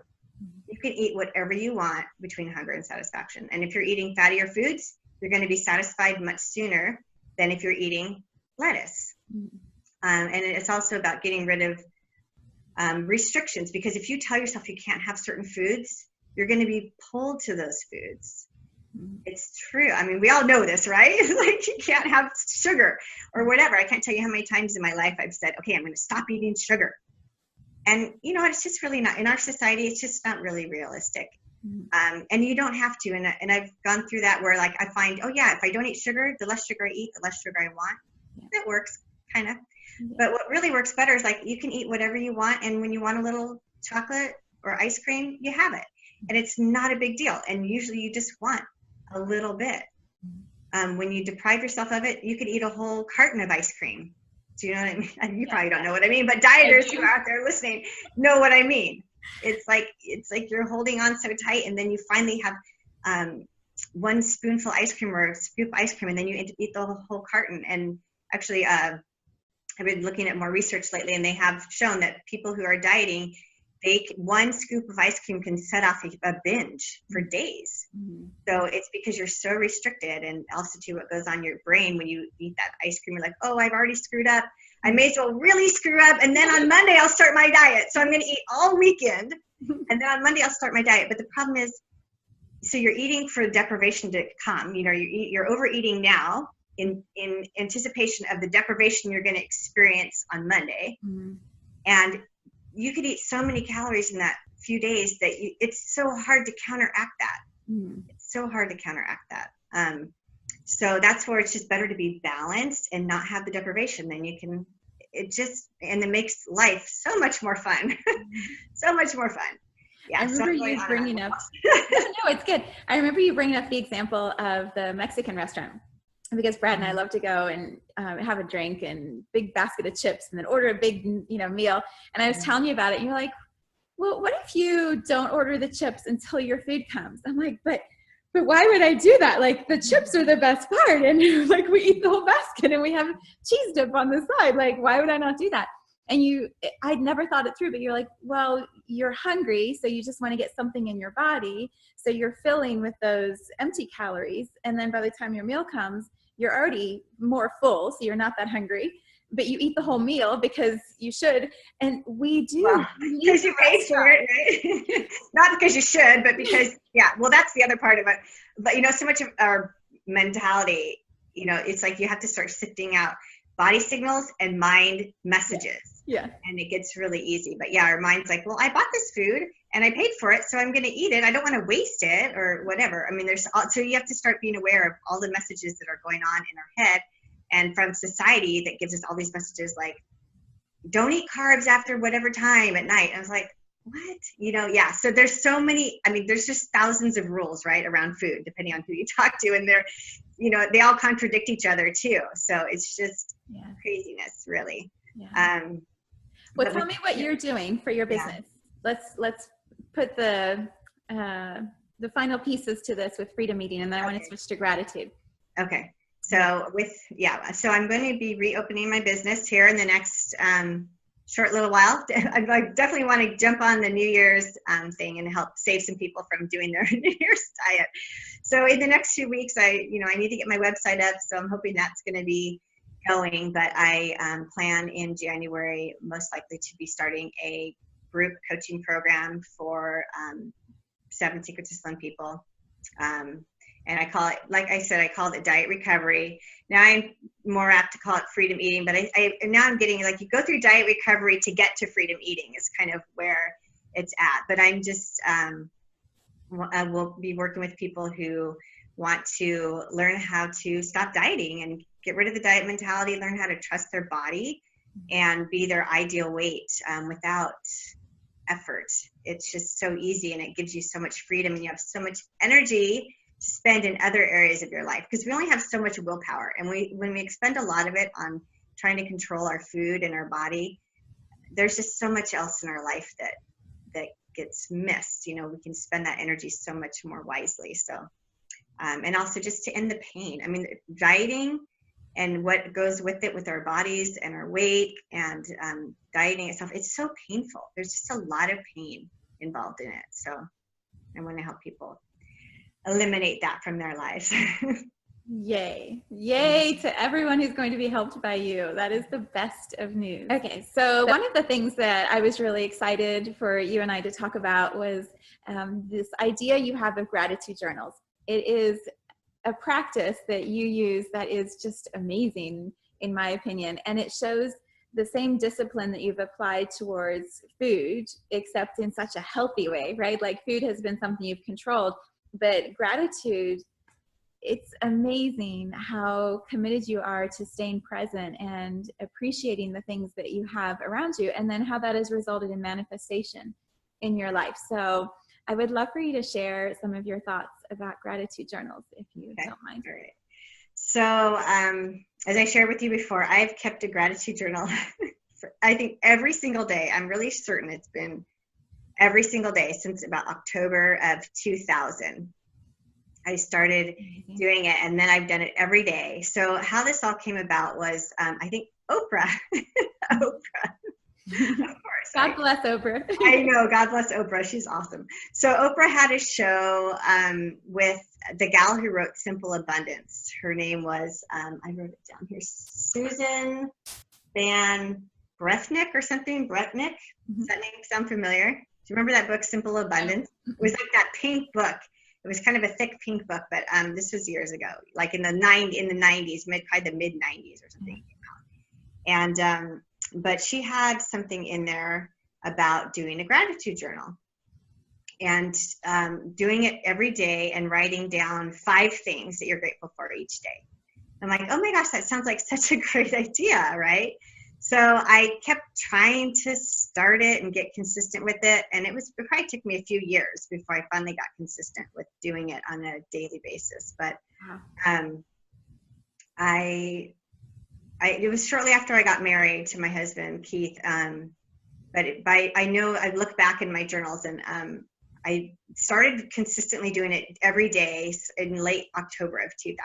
You can eat whatever you want between hunger and satisfaction. And if you're eating fattier foods, you're going to be satisfied much sooner than if you're eating lettuce. And it's also about getting rid of restrictions, because if you tell yourself you can't have certain foods, you're going to be pulled to those foods. It's true. I mean, we all know this, right? Like, you can't have sugar or whatever. I can't tell you how many times in my life I've said, okay, I'm going to stop eating sugar. And you know, it's just really not, in our society, it's just not really realistic. And you don't have to. And I've gone through that where, like, I find, oh yeah, if I don't eat sugar, the less sugar I eat, the less sugar I want. That works kind of. But what really works better is, like, you can eat whatever you want. And when you want a little chocolate or ice cream, you have it. And it's not a big deal. And usually you just want a little bit. When you deprive yourself of it, you could eat a whole carton of ice cream. Do you know what I mean? And you probably don't know what I mean, but dieters who are out there listening know what I mean. It's like you're holding on so tight, and then you finally have one spoonful ice cream or a scoop of ice cream, and then you eat the whole carton. And actually, I've been looking at more research lately, and they have shown that people who are dieting, one scoop of ice cream can set off a binge for days. So it's because you're so restricted, and also too, what goes on your brain when you eat that ice cream, you're like, oh, I've already screwed up. I may as well really screw up, and then on Monday I'll start my diet. So I'm going to eat all weekend, and then on Monday I'll start my diet. But the problem is, so you're eating for deprivation to come. You know, you're overeating now in anticipation of the deprivation you're going to experience on Monday, and you could eat so many calories in that few days that it's so hard to counteract that. It's so hard to counteract that. So that's where it's just better to be balanced and not have the deprivation. Then you can, and it makes life so much more fun. So much more fun. Yeah. I remember you bringing up, no, it's good. I remember you bringing up the example of the Mexican restaurant, because Brad and I love to go and have a drink and big basket of chips and then order a big, meal. And I was telling you about it. And you're like, well, what if you don't order the chips until your food comes? I'm like, but why would I do that? Like, the chips are the best part. And like, we eat the whole basket and we have cheese dip on the side. Like, why would I not do that? And I'd never thought it through, but you're like, well, you're hungry. So you just want to get something in your body. So you're filling with those empty calories. And then by the time your meal comes, you're already more full. So you're not that hungry, but you eat the whole meal because you should. And we do. Well, because you paid for it, right? Not because you should, but because, yeah, well, that's the other part of it. But, so much of our mentality, it's like you have to start sifting out body signals and mind messages. Yeah. And it gets really easy. But yeah, our mind's like, well, I bought this food and I paid for it, so I'm going to eat it. I don't want to waste it or whatever. I mean, so you have to start being aware of all the messages that are going on in our head, and from society that gives us all these messages like, don't eat carbs after whatever time at night. I was like, what? Yeah. So there's so many, there's just thousands of rules, right, around food, depending on who you talk to. And they're, they all contradict each other too. So it's just craziness, really. Yeah. Well, tell me what you're doing for your business. Yeah. Let's put the final pieces to this with freedom eating, and then I want to switch to gratitude. Okay. So so I'm going to be reopening my business here in the next short little while. I definitely want to jump on the New Year's thing and help save some people from doing their New Year's diet. So in the next few weeks, I need to get my website up. So I'm hoping that's going to be going. But I plan in January, most likely, to be starting a group coaching program for 7 Secrets to Slim people. And I call it, like I said, I call it diet recovery. Now I'm more apt to call it freedom eating, but now I'm getting, like, you go through diet recovery to get to freedom eating is kind of where it's at. But I'm just, I will be working with people who want to learn how to stop dieting and get rid of the diet mentality, learn how to trust their body and be their ideal weight without effort. It's just so easy, and it gives you so much freedom, and you have so much energy to spend in other areas of your life, because we only have so much willpower, and when we expend a lot of it on trying to control our food and our body, there's just so much else in our life that gets missed. We can spend that energy so much more wisely. So and also just to end the pain. I mean, dieting and what goes with it, with our bodies and our weight, and dieting itself, it's so painful. There's just a lot of pain involved in it. So I want to help people eliminate that from their lives. Yay. Yay to everyone who's going to be helped by you. That is the best of news. Okay, so one of the things that I was really excited for you and I to talk about was this idea you have of gratitude journals. It is a practice that you use that is just amazing, in my opinion, and it shows the same discipline that you've applied towards food, except in such a healthy way, right? Like food has been something you've controlled, but gratitude, it's amazing how committed you are to staying present and appreciating the things that you have around you, and then how that has resulted in manifestation in your life. So I would love for you to share some of your thoughts about gratitude journals, if you don't mind. All right. So as I shared with you before, I've kept a gratitude journal for, I think, every single day. I'm really certain it's been every single day since about October of 2000. I started doing it, and then I've done it every day. So how this all came about was, I think Oprah, of course. God bless Oprah. I know, God bless Oprah. She's awesome. So Oprah had a show with the gal who wrote Simple Abundance. Her name was, I wrote it down here, Susan Van Brethnick or something. Brethnick. Does that name sound familiar? Do you remember that book, Simple Abundance? It was like that pink book. It was kind of a thick pink book, but this was years ago, like in the 90s, probably the mid 90s or something. And but she had something in there about doing a gratitude journal and doing it every day and writing down 5 things that you're grateful for each day. I'm like, oh my gosh, that sounds like such a great idea, right? So I kept trying to start it and get consistent with it. And it probably took me a few years before I finally got consistent with doing it on a daily basis. But it was shortly after I got married to my husband, Keith. But I know I look back in my journals, and I started consistently doing it every day in late October of 2000.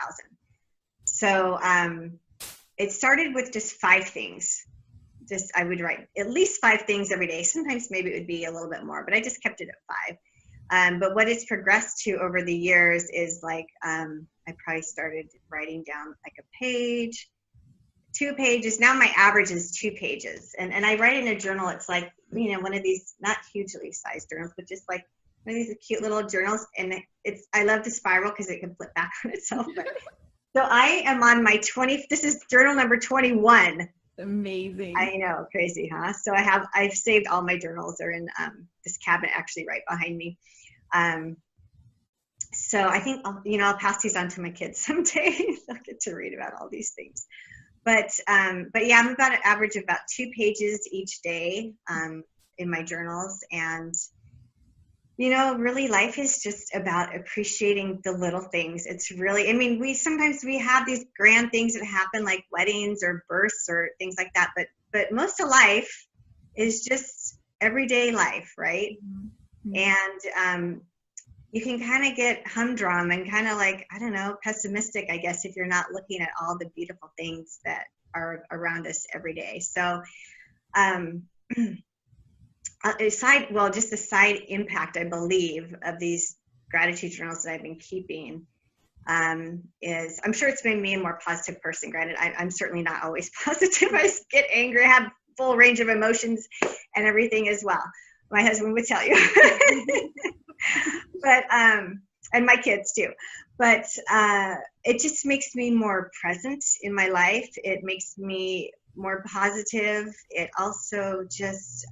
So it started with just 5 things. I would write at least 5 things every day. Sometimes maybe it would be a little bit more, but I just kept it at 5. But what it's progressed to over the years is like, I probably started writing down like a page, 2 pages. Now my average is 2 pages. And I write in a journal. It's like, one of these, not hugely sized journals, but just like one of these cute little journals. And I love the spiral because it can flip back on itself. But, so I am on this is journal number 21. Amazing. I know, crazy, huh? So I've saved all my journals. They're in this cabinet actually right behind me. So I think I'll pass these on to my kids someday. They'll get to read about all these things. But yeah, I'm about an average of about 2 pages each day in my journals. And really life is just about appreciating the little things. It's really, sometimes we have these grand things that happen like weddings or births or things like that, but most of life is just everyday life, right? Mm-hmm. And you can kind of get humdrum and kind of like, I don't know, pessimistic, I guess, if you're not looking at all the beautiful things that are around us every day. So just the side impact, I believe, of these gratitude journals that I've been keeping is, I'm sure it's made me a more positive person. Granted, I'm certainly not always positive. I get angry, I have full range of emotions and everything as well. My husband would tell you. But, and my kids too. But it just makes me more present in my life. It makes me more positive. It also just,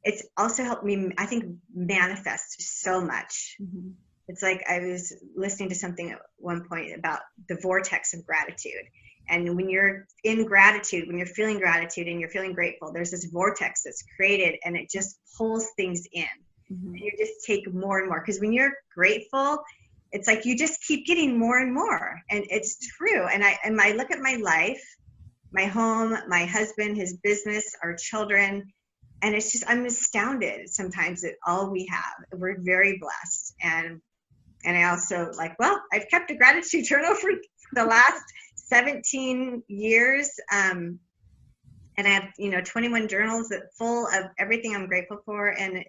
it's also helped me, I think, manifest so much. Mm-hmm. It's like I was listening to something at one point about the vortex of gratitude. And when you're in gratitude, when you're feeling gratitude and you're feeling grateful, there's this vortex that's created and it just pulls things in. Mm-hmm. And you just take more and more. Because when you're grateful, it's like you just keep getting more and more. And it's true. And I look at my life, my home, my husband, his business, our children, and it's just, I'm astounded sometimes at all we have. We're very blessed. And And I also like, well, I've kept a gratitude journal for the last 17 years. And I have, 21 journals that full of everything I'm grateful for. And,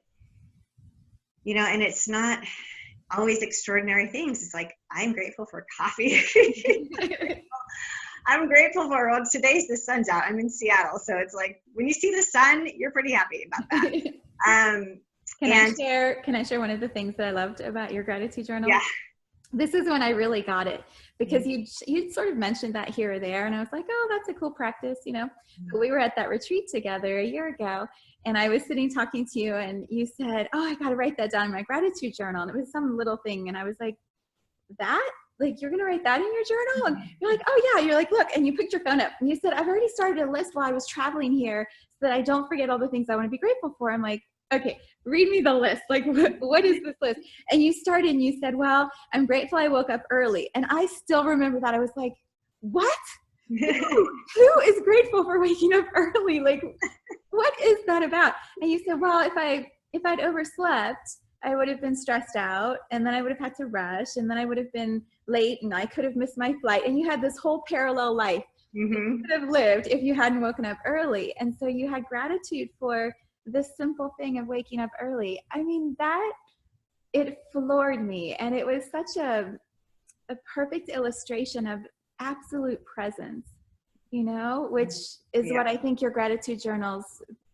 and it's not always extraordinary things. It's like, I'm grateful for coffee. I'm grateful for, well, today's the sun's out. I'm in Seattle. So it's like, when you see the sun, you're pretty happy about that. Can I share one of the things that I loved about your gratitude journal? Yeah. This is when I really got it, because you sort of mentioned that here or there, and I was like, oh, that's a cool practice, But we were at that retreat together a year ago, and I was sitting talking to you, and you said, oh, I got to write that down in my gratitude journal. And it was some little thing, and I was like, that? Like, you're going to write that in your journal? And you're like, oh yeah. You're like, look, and you picked your phone up and you said, I've already started a list while I was traveling here so that I don't forget all the things I want to be grateful for. I'm like, okay, read me the list. Like, what is this list? And you started and you said, well, I'm grateful I woke up early. And I still remember that. I was like, what? Who is grateful for waking up early? Like, what is that about? And you said, well, if I'd overslept, I would have been stressed out, and then I would have had to rush, and then I would have been late, and I could have missed my flight. And you had this whole parallel life you could have lived if you hadn't woken up early. And so you had gratitude for this simple thing of waking up early. I mean, it floored me. And it was such a perfect illustration of absolute presence, which is what I think your gratitude journals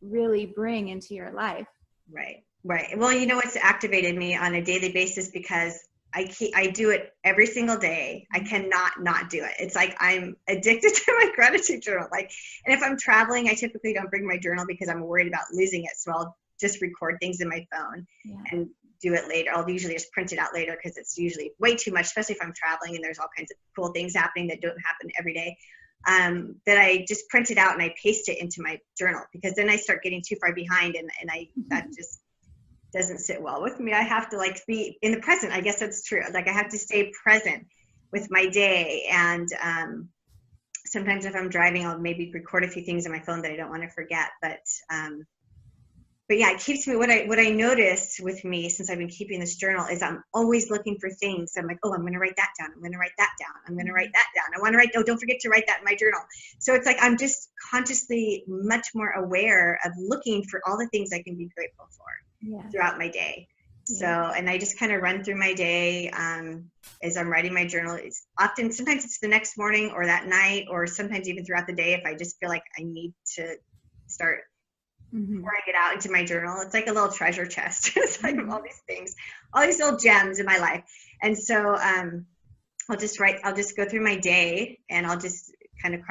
really bring into your life. Right. Well, what's activated me on a daily basis, because I do it every single day. I cannot not do it. It's like I'm addicted to my gratitude journal. Like, and if I'm traveling, I typically don't bring my journal because I'm worried about losing it. So I'll just record things in my phone and do it later. I'll usually just print it out later because it's usually way too much, especially if I'm traveling and there's all kinds of cool things happening that don't happen every day. That I just print it out and I paste it into my journal, because then I start getting too far behind, and that just doesn't sit well with me. I have to be in the present. I guess that's true. Like, I have to stay present with my day. And sometimes if I'm driving, I'll maybe record a few things on my phone that I don't want to forget. But yeah, it keeps me, what I noticed with me since I've been keeping this journal is I'm always looking for things. I'm like, oh, I'm going to write that down. I'm going to write that down. I'm going to write that down. I want to write, oh, don't forget to write that in my journal. So it's like, I'm just consciously much more aware of looking for all the things I can be grateful for throughout my day. So, and I just kind of run through my day as I'm writing my journal. Sometimes it's the next morning or that night, or sometimes even throughout the day if I just feel like I need to start pouring it out into my journal. It's like a little treasure chest. It's like all these things, all these little gems in my life. And so I'll just go through my day, and I'll just kind of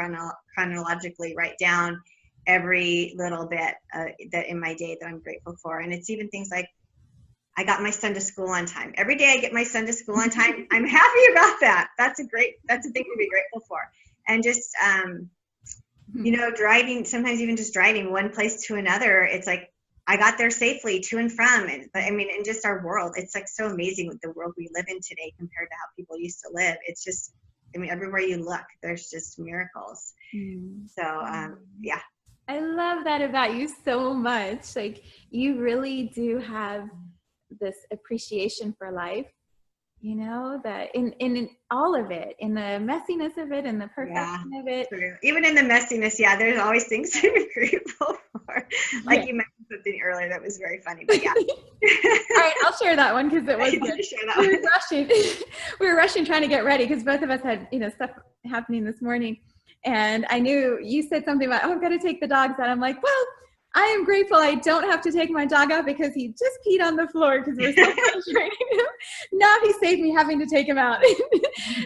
chronologically write down every little bit that in my day that I'm grateful for. And it's even things like, I got my son to school on time. Every day I get my son to school on time. I'm happy about that. That's a thing to be grateful for. And just, driving, sometimes even just driving one place to another, it's like, I got there safely to and from. And in just our world, it's like so amazing with the world we live in today compared to how people used to live. It's just, everywhere you look, there's just miracles. So, yeah. I love that about you so much. Like, you really do have this appreciation for life, that in all of it, in the messiness of it, and the perfection of it. True. Even in the messiness, there's always things to be grateful for. Like you mentioned something earlier that was very funny, but yeah. All right, I'll share that one because it was good. We were rushing trying to get ready because both of us had, stuff happening this morning. And I knew you said something about, I've got to take the dogs out. I'm like, well, I am grateful I don't have to take my dog out because he just peed on the floor because we're so frustrating him. Now he saved me having to take him out.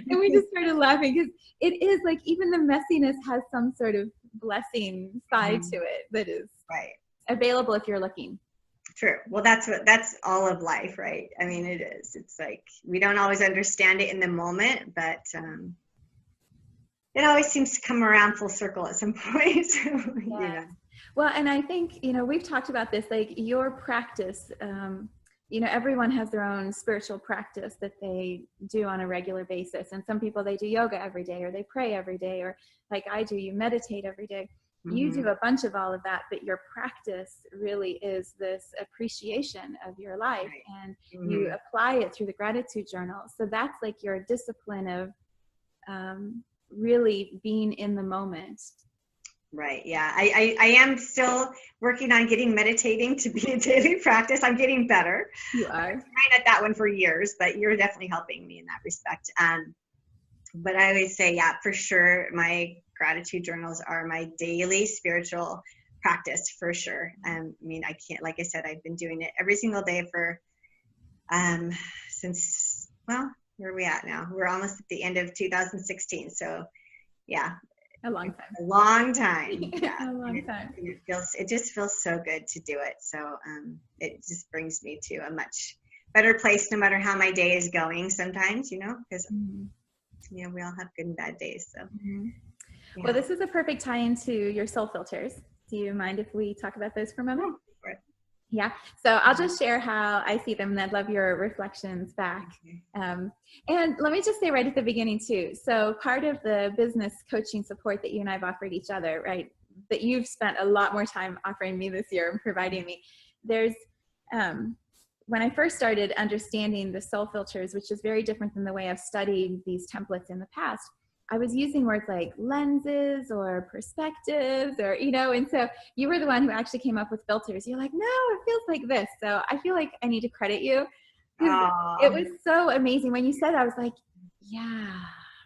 And we just started laughing because it is like, even the messiness has some sort of blessing side to it that is available if you're looking. True. Well, that's all of life, right? It is. It's like, we don't always understand it in the moment, but it always seems to come around full circle at some point. Well, and I think, we've talked about this, like your practice, everyone has their own spiritual practice that they do on a regular basis. And some people, they do yoga every day, or they pray every day, or like I do, you meditate every day. you do a bunch of all of that, but your practice really is this appreciation of your life, and you apply it through the gratitude journal. So that's like your discipline of really being in the moment. Right. Yeah. I am still working on getting meditating to be a daily practice. I'm getting better. You are. I've been trying at that one for years, but you're definitely helping me in that respect. But I always say, yeah, for sure, my gratitude journals are my daily spiritual practice for sure. I mean, I can't, like I said, I've been doing it every single day for since, well, where are we at now? We're almost at the end of 2016. So yeah. A long time. A long time. Yeah. A long time. It just feels so good to do it. So it just brings me to a much better place, no matter how my day is going sometimes, because we all have good and bad days. So yeah. Well, this is a perfect tie into your soul filters. Do you mind if we talk about those for a moment? Yeah. So I'll just share how I see them, and I'd love your reflections back. And let me just say right at the beginning too. So part of the business coaching support that you and I've offered each other, right, that you've spent a lot more time offering me this year and providing me, there's, when I first started understanding the soul filters, which is very different than the way I've studied these templates in the past, I was using words like lenses or perspectives or, and so you were the one who actually came up with filters. You're like, no, it feels like this. So I feel like I need to credit you. It was so amazing. When you said it, I was like, yeah,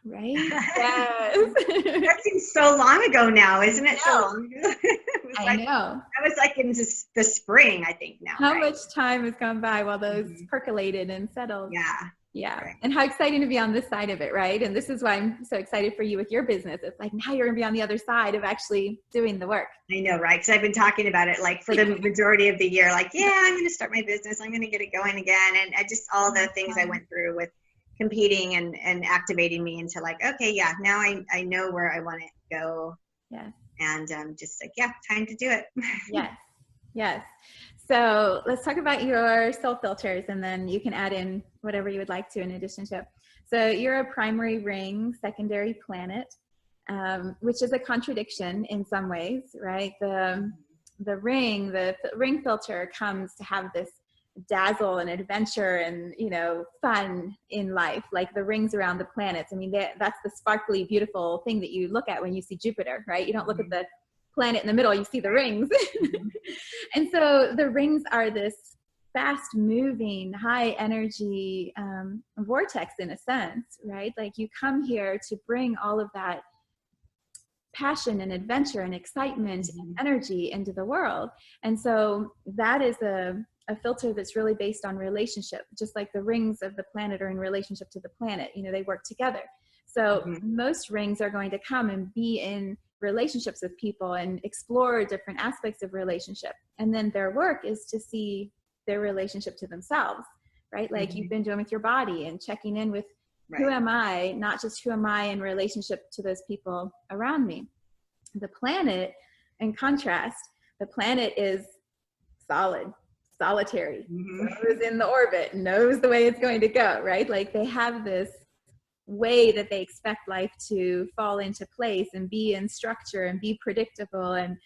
right? Yes. That seems so long ago now, isn't it? So long ago. I know. That was like in just the spring, I think now. How much time has gone by while those percolated and settled? Yeah. Right. And how exciting to be on this side of it, right? And this is why I'm so excited for you with your business. It's like now you're going to be on the other side of actually doing the work. I know, right? Because I've been talking about it like for the majority of the year, like, yeah, I'm going to start my business. I'm going to get it going again. And I just all the things I went through with competing and activating me into like, okay, yeah, now I know where I want to go. Yeah. And just like, yeah, time to do it. Yes. Yes. So let's talk about your soul filters, and then you can add in whatever you would like to in addition to it. So you're a primary ring, secondary planet, which is a contradiction in some ways, right? The ring filter comes to have this dazzle and adventure and, fun in life, like the rings around the planets. I mean, that's the sparkly, beautiful thing that you look at when you see Jupiter, right? You don't look at the planet in the middle, you see the rings. And so the rings are this fast moving, high energy vortex in a sense, right? Like you come here to bring all of that passion and adventure and excitement and energy into the world. And so that is a filter that's really based on relationship, just like the rings of the planet are in relationship to the planet, they work together. So most rings are going to come and be in relationships with people and explore different aspects of relationship. And then their work is to see their relationship to themselves, right? Like you've been doing with your body and checking in with who am I, not just who am I in relationship to those people around me. The planet, in contrast, the planet is solitary, goes in the orbit, knows the way it's going to go, right? Like they have this way that they expect life to fall into place and be in structure and be predictable and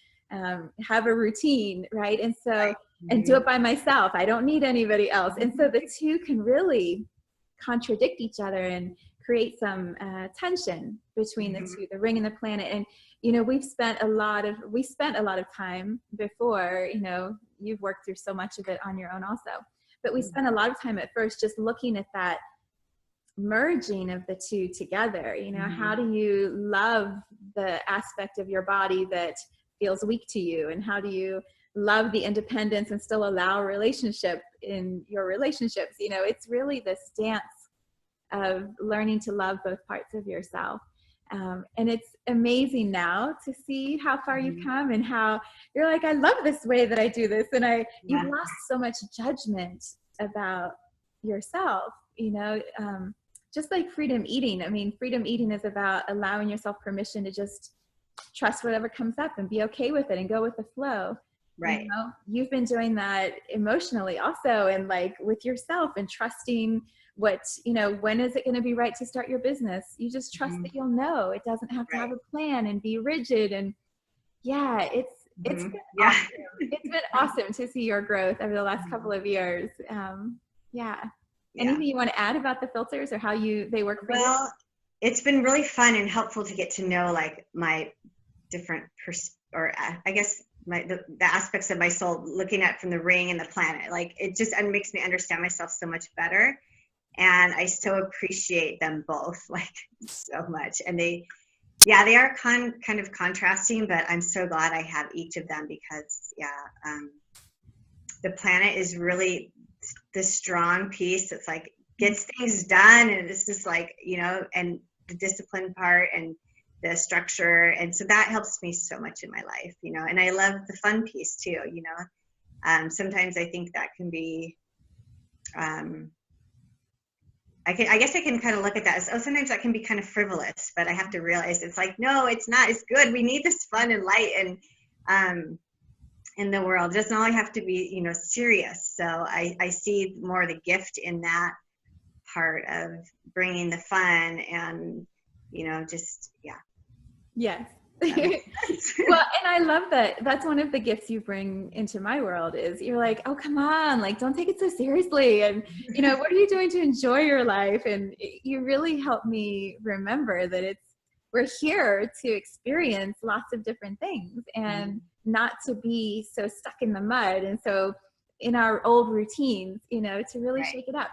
have a routine, right? And so, and do it by myself. I don't need anybody else. And so the two can really contradict each other and create some tension between the two, the ring and the planet. And, we spent a lot of time before, you've worked through so much of it on your own also, but we spent a lot of time at first just looking at that merging of the two together. How do you love the aspect of your body that feels weak to you, and how do you love the independence and still allow relationship in your relationships? It's really this dance of learning to love both parts of yourself. And it's amazing now to see how far you've come and how you're like, I love this way that I do this. And you've lost so much judgment about yourself, just like freedom eating. I mean, freedom eating is about allowing yourself permission to just trust whatever comes up and be okay with it and go with the flow. Right. You've been doing that emotionally also, and like with yourself and trusting what, when is it going to be right to start your business? You just trust that you'll know. It doesn't have to have a plan and be rigid. And Yeah, it's been Yeah. awesome. It's been awesome to see your growth over the last couple of years. Yeah. Yeah. Anything you want to add about the filters or how they work for you? Well, it's been really fun and helpful to get to know like my different I guess the aspects of my soul, looking at from the ring and the planet. Like it just makes me understand myself so much better, and I so appreciate them both like so much. And they are kind of contrasting, but I'm so glad I have each of them because the planet is really the strong piece that's like gets things done, and it's just like, and the discipline part and the structure, and so that helps me so much in my life, and I love the fun piece too. Sometimes I think that can be I guess I can kind of look at that as, sometimes that can be kind of frivolous, but I have to realize it's like, no, it's not. It's good. We need this fun and light and in the world. It doesn't always have to be, serious. So I see more the gift in that part of bringing the fun and, just, yeah. Yes. Well, and I love that. That's one of the gifts you bring into my world is you're like, oh, come on, like, don't take it so seriously. And, what are you doing to enjoy your life? And you really help me remember that we're here to experience lots of different things and not to be so stuck in the mud. And so in our old routines, to really shake it up.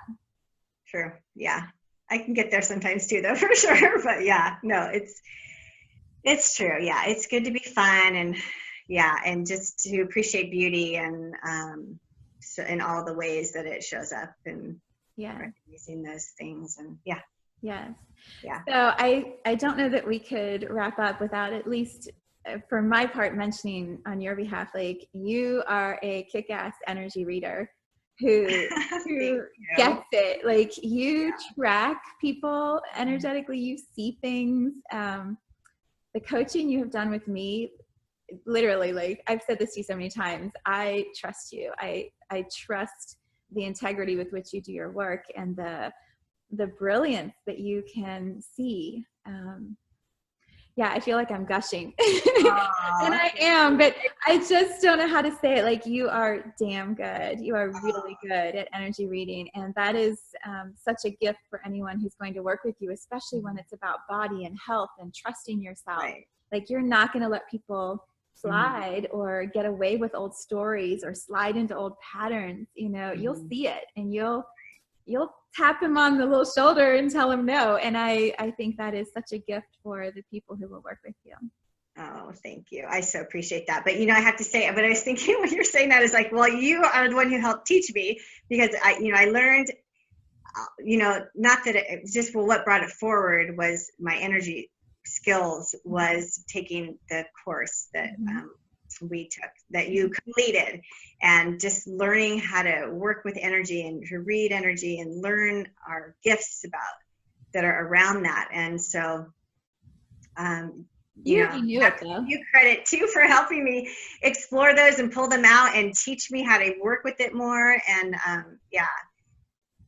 True. Yeah. I can get there sometimes too, though, for sure. But yeah, no, it's true. Yeah. It's good to be fun and just to appreciate beauty and so in all the ways that it shows up and recognizing those things and Yes. Yeah. So I don't know that we could wrap up without at least for my part mentioning on your behalf, like you are a kick-ass energy reader who gets it. Like you track people energetically, you see things. The coaching you have done with me, literally, like I've said this to you so many times, I trust you. I trust the integrity with which you do your work and the brilliance that you can see. I feel like I'm gushing. And I am, but I just don't know how to say it. Like you are damn good. You are really good at energy reading. And that is such a gift for anyone who's going to work with you, especially when it's about body and health and trusting yourself. Right. Like you're not going to let people slide or get away with old stories or slide into old patterns. You'll see it and you'll tap him on the little shoulder and tell him no. And I think that is such a gift for the people who will work with you. Oh, thank you. I so appreciate that. But, I have to say, but I was thinking when you're saying that is like, well, you are the one who helped teach me because I learned, not that it was just, what brought it forward was my energy skills was taking the course that, we took that you completed and just learning how to work with energy and to read energy and learn our gifts that are around that. And so, you credit too for helping me explore those and pull them out and teach me how to work with it more. And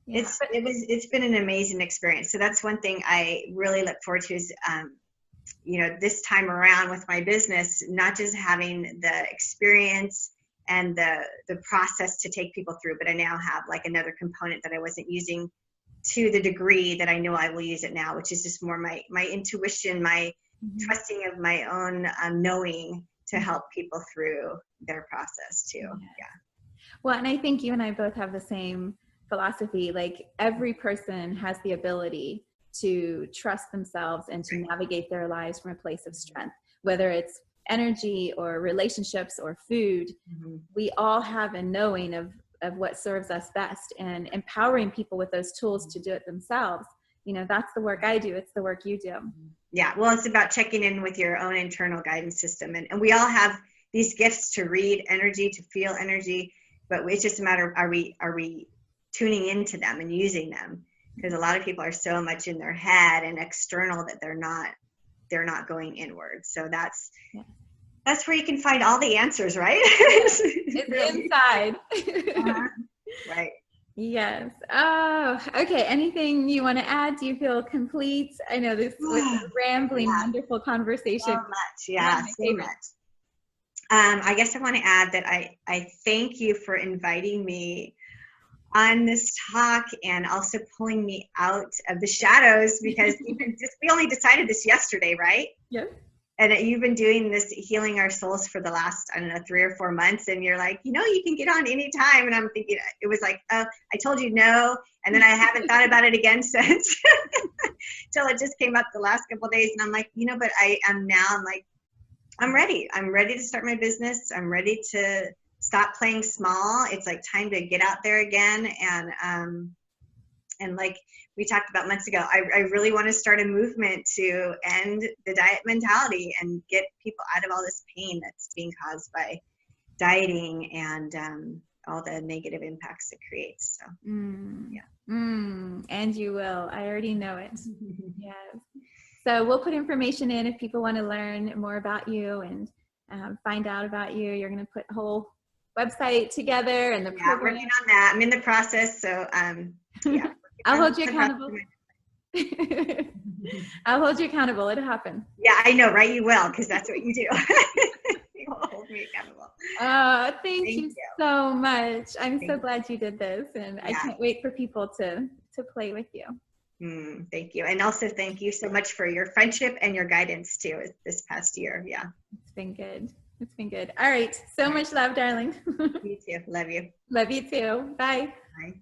it's been an amazing experience. So that's one thing I really look forward to is, this time around with my business, not just having the experience and the process to take people through, but I now have like another component that I wasn't using to the degree that I know I will use it now, which is just more my intuition, my trusting of my own knowing to help people through their process too. Well, and I think you and I both have the same philosophy. Like every person has the ability to trust themselves and to navigate their lives from a place of strength, whether it's energy or relationships or food. We all have a knowing of what serves us best, and empowering people with those tools to do it themselves. That's the work I do. It's the work you do. Yeah. Well, it's about checking in with your own internal guidance system. And we all have these gifts to read energy, to feel energy, but it's just a matter of, are we tuning into them and using them? Because a lot of people are so much in their head and external that they're not going inward. So that's where you can find all the answers, right? It's inside. Right. Yes. Oh, okay. Anything you want to add? Do you feel complete? I know this was a rambling, wonderful conversation. So much. Yeah, so much. I guess I want to add that I thank you for inviting me on this talk and also pulling me out of the shadows, because we only decided this yesterday, right? Yes. And you've been doing this healing our souls for the last, I don't know, 3 or 4 months. And you're like, you can get on anytime. And I'm thinking, it was like, oh, I told you no. And then I haven't thought about it again since till it just came up the last couple of days. And I'm like, but I am now, I'm like, I'm ready. I'm ready to start my business. I'm ready to stop playing small. It's like time to get out there again. And like we talked about months ago, I really want to start a movement to end the diet mentality and get people out of all this pain that's being caused by dieting and all the negative impacts it creates. So, yeah. And you will. I already know it. Yes. So we'll put information in if people want to learn more about you and find out about you. You're going to put a whole website together and the program. Working on that. I'm in the process. So, yeah. I'll hold you accountable. I'll hold you accountable. It'll happen. Yeah, I know, right? You will, because that's what you do. You will hold me accountable. Thank you so much. I'm so glad you did this, and I can't wait for people to play with you. Thank you. And also thank you so much for your friendship and your guidance too this past year. Yeah. It's been good. It's been good. All right. So much love, darling. You too. Love you. Love you too. Bye. Bye.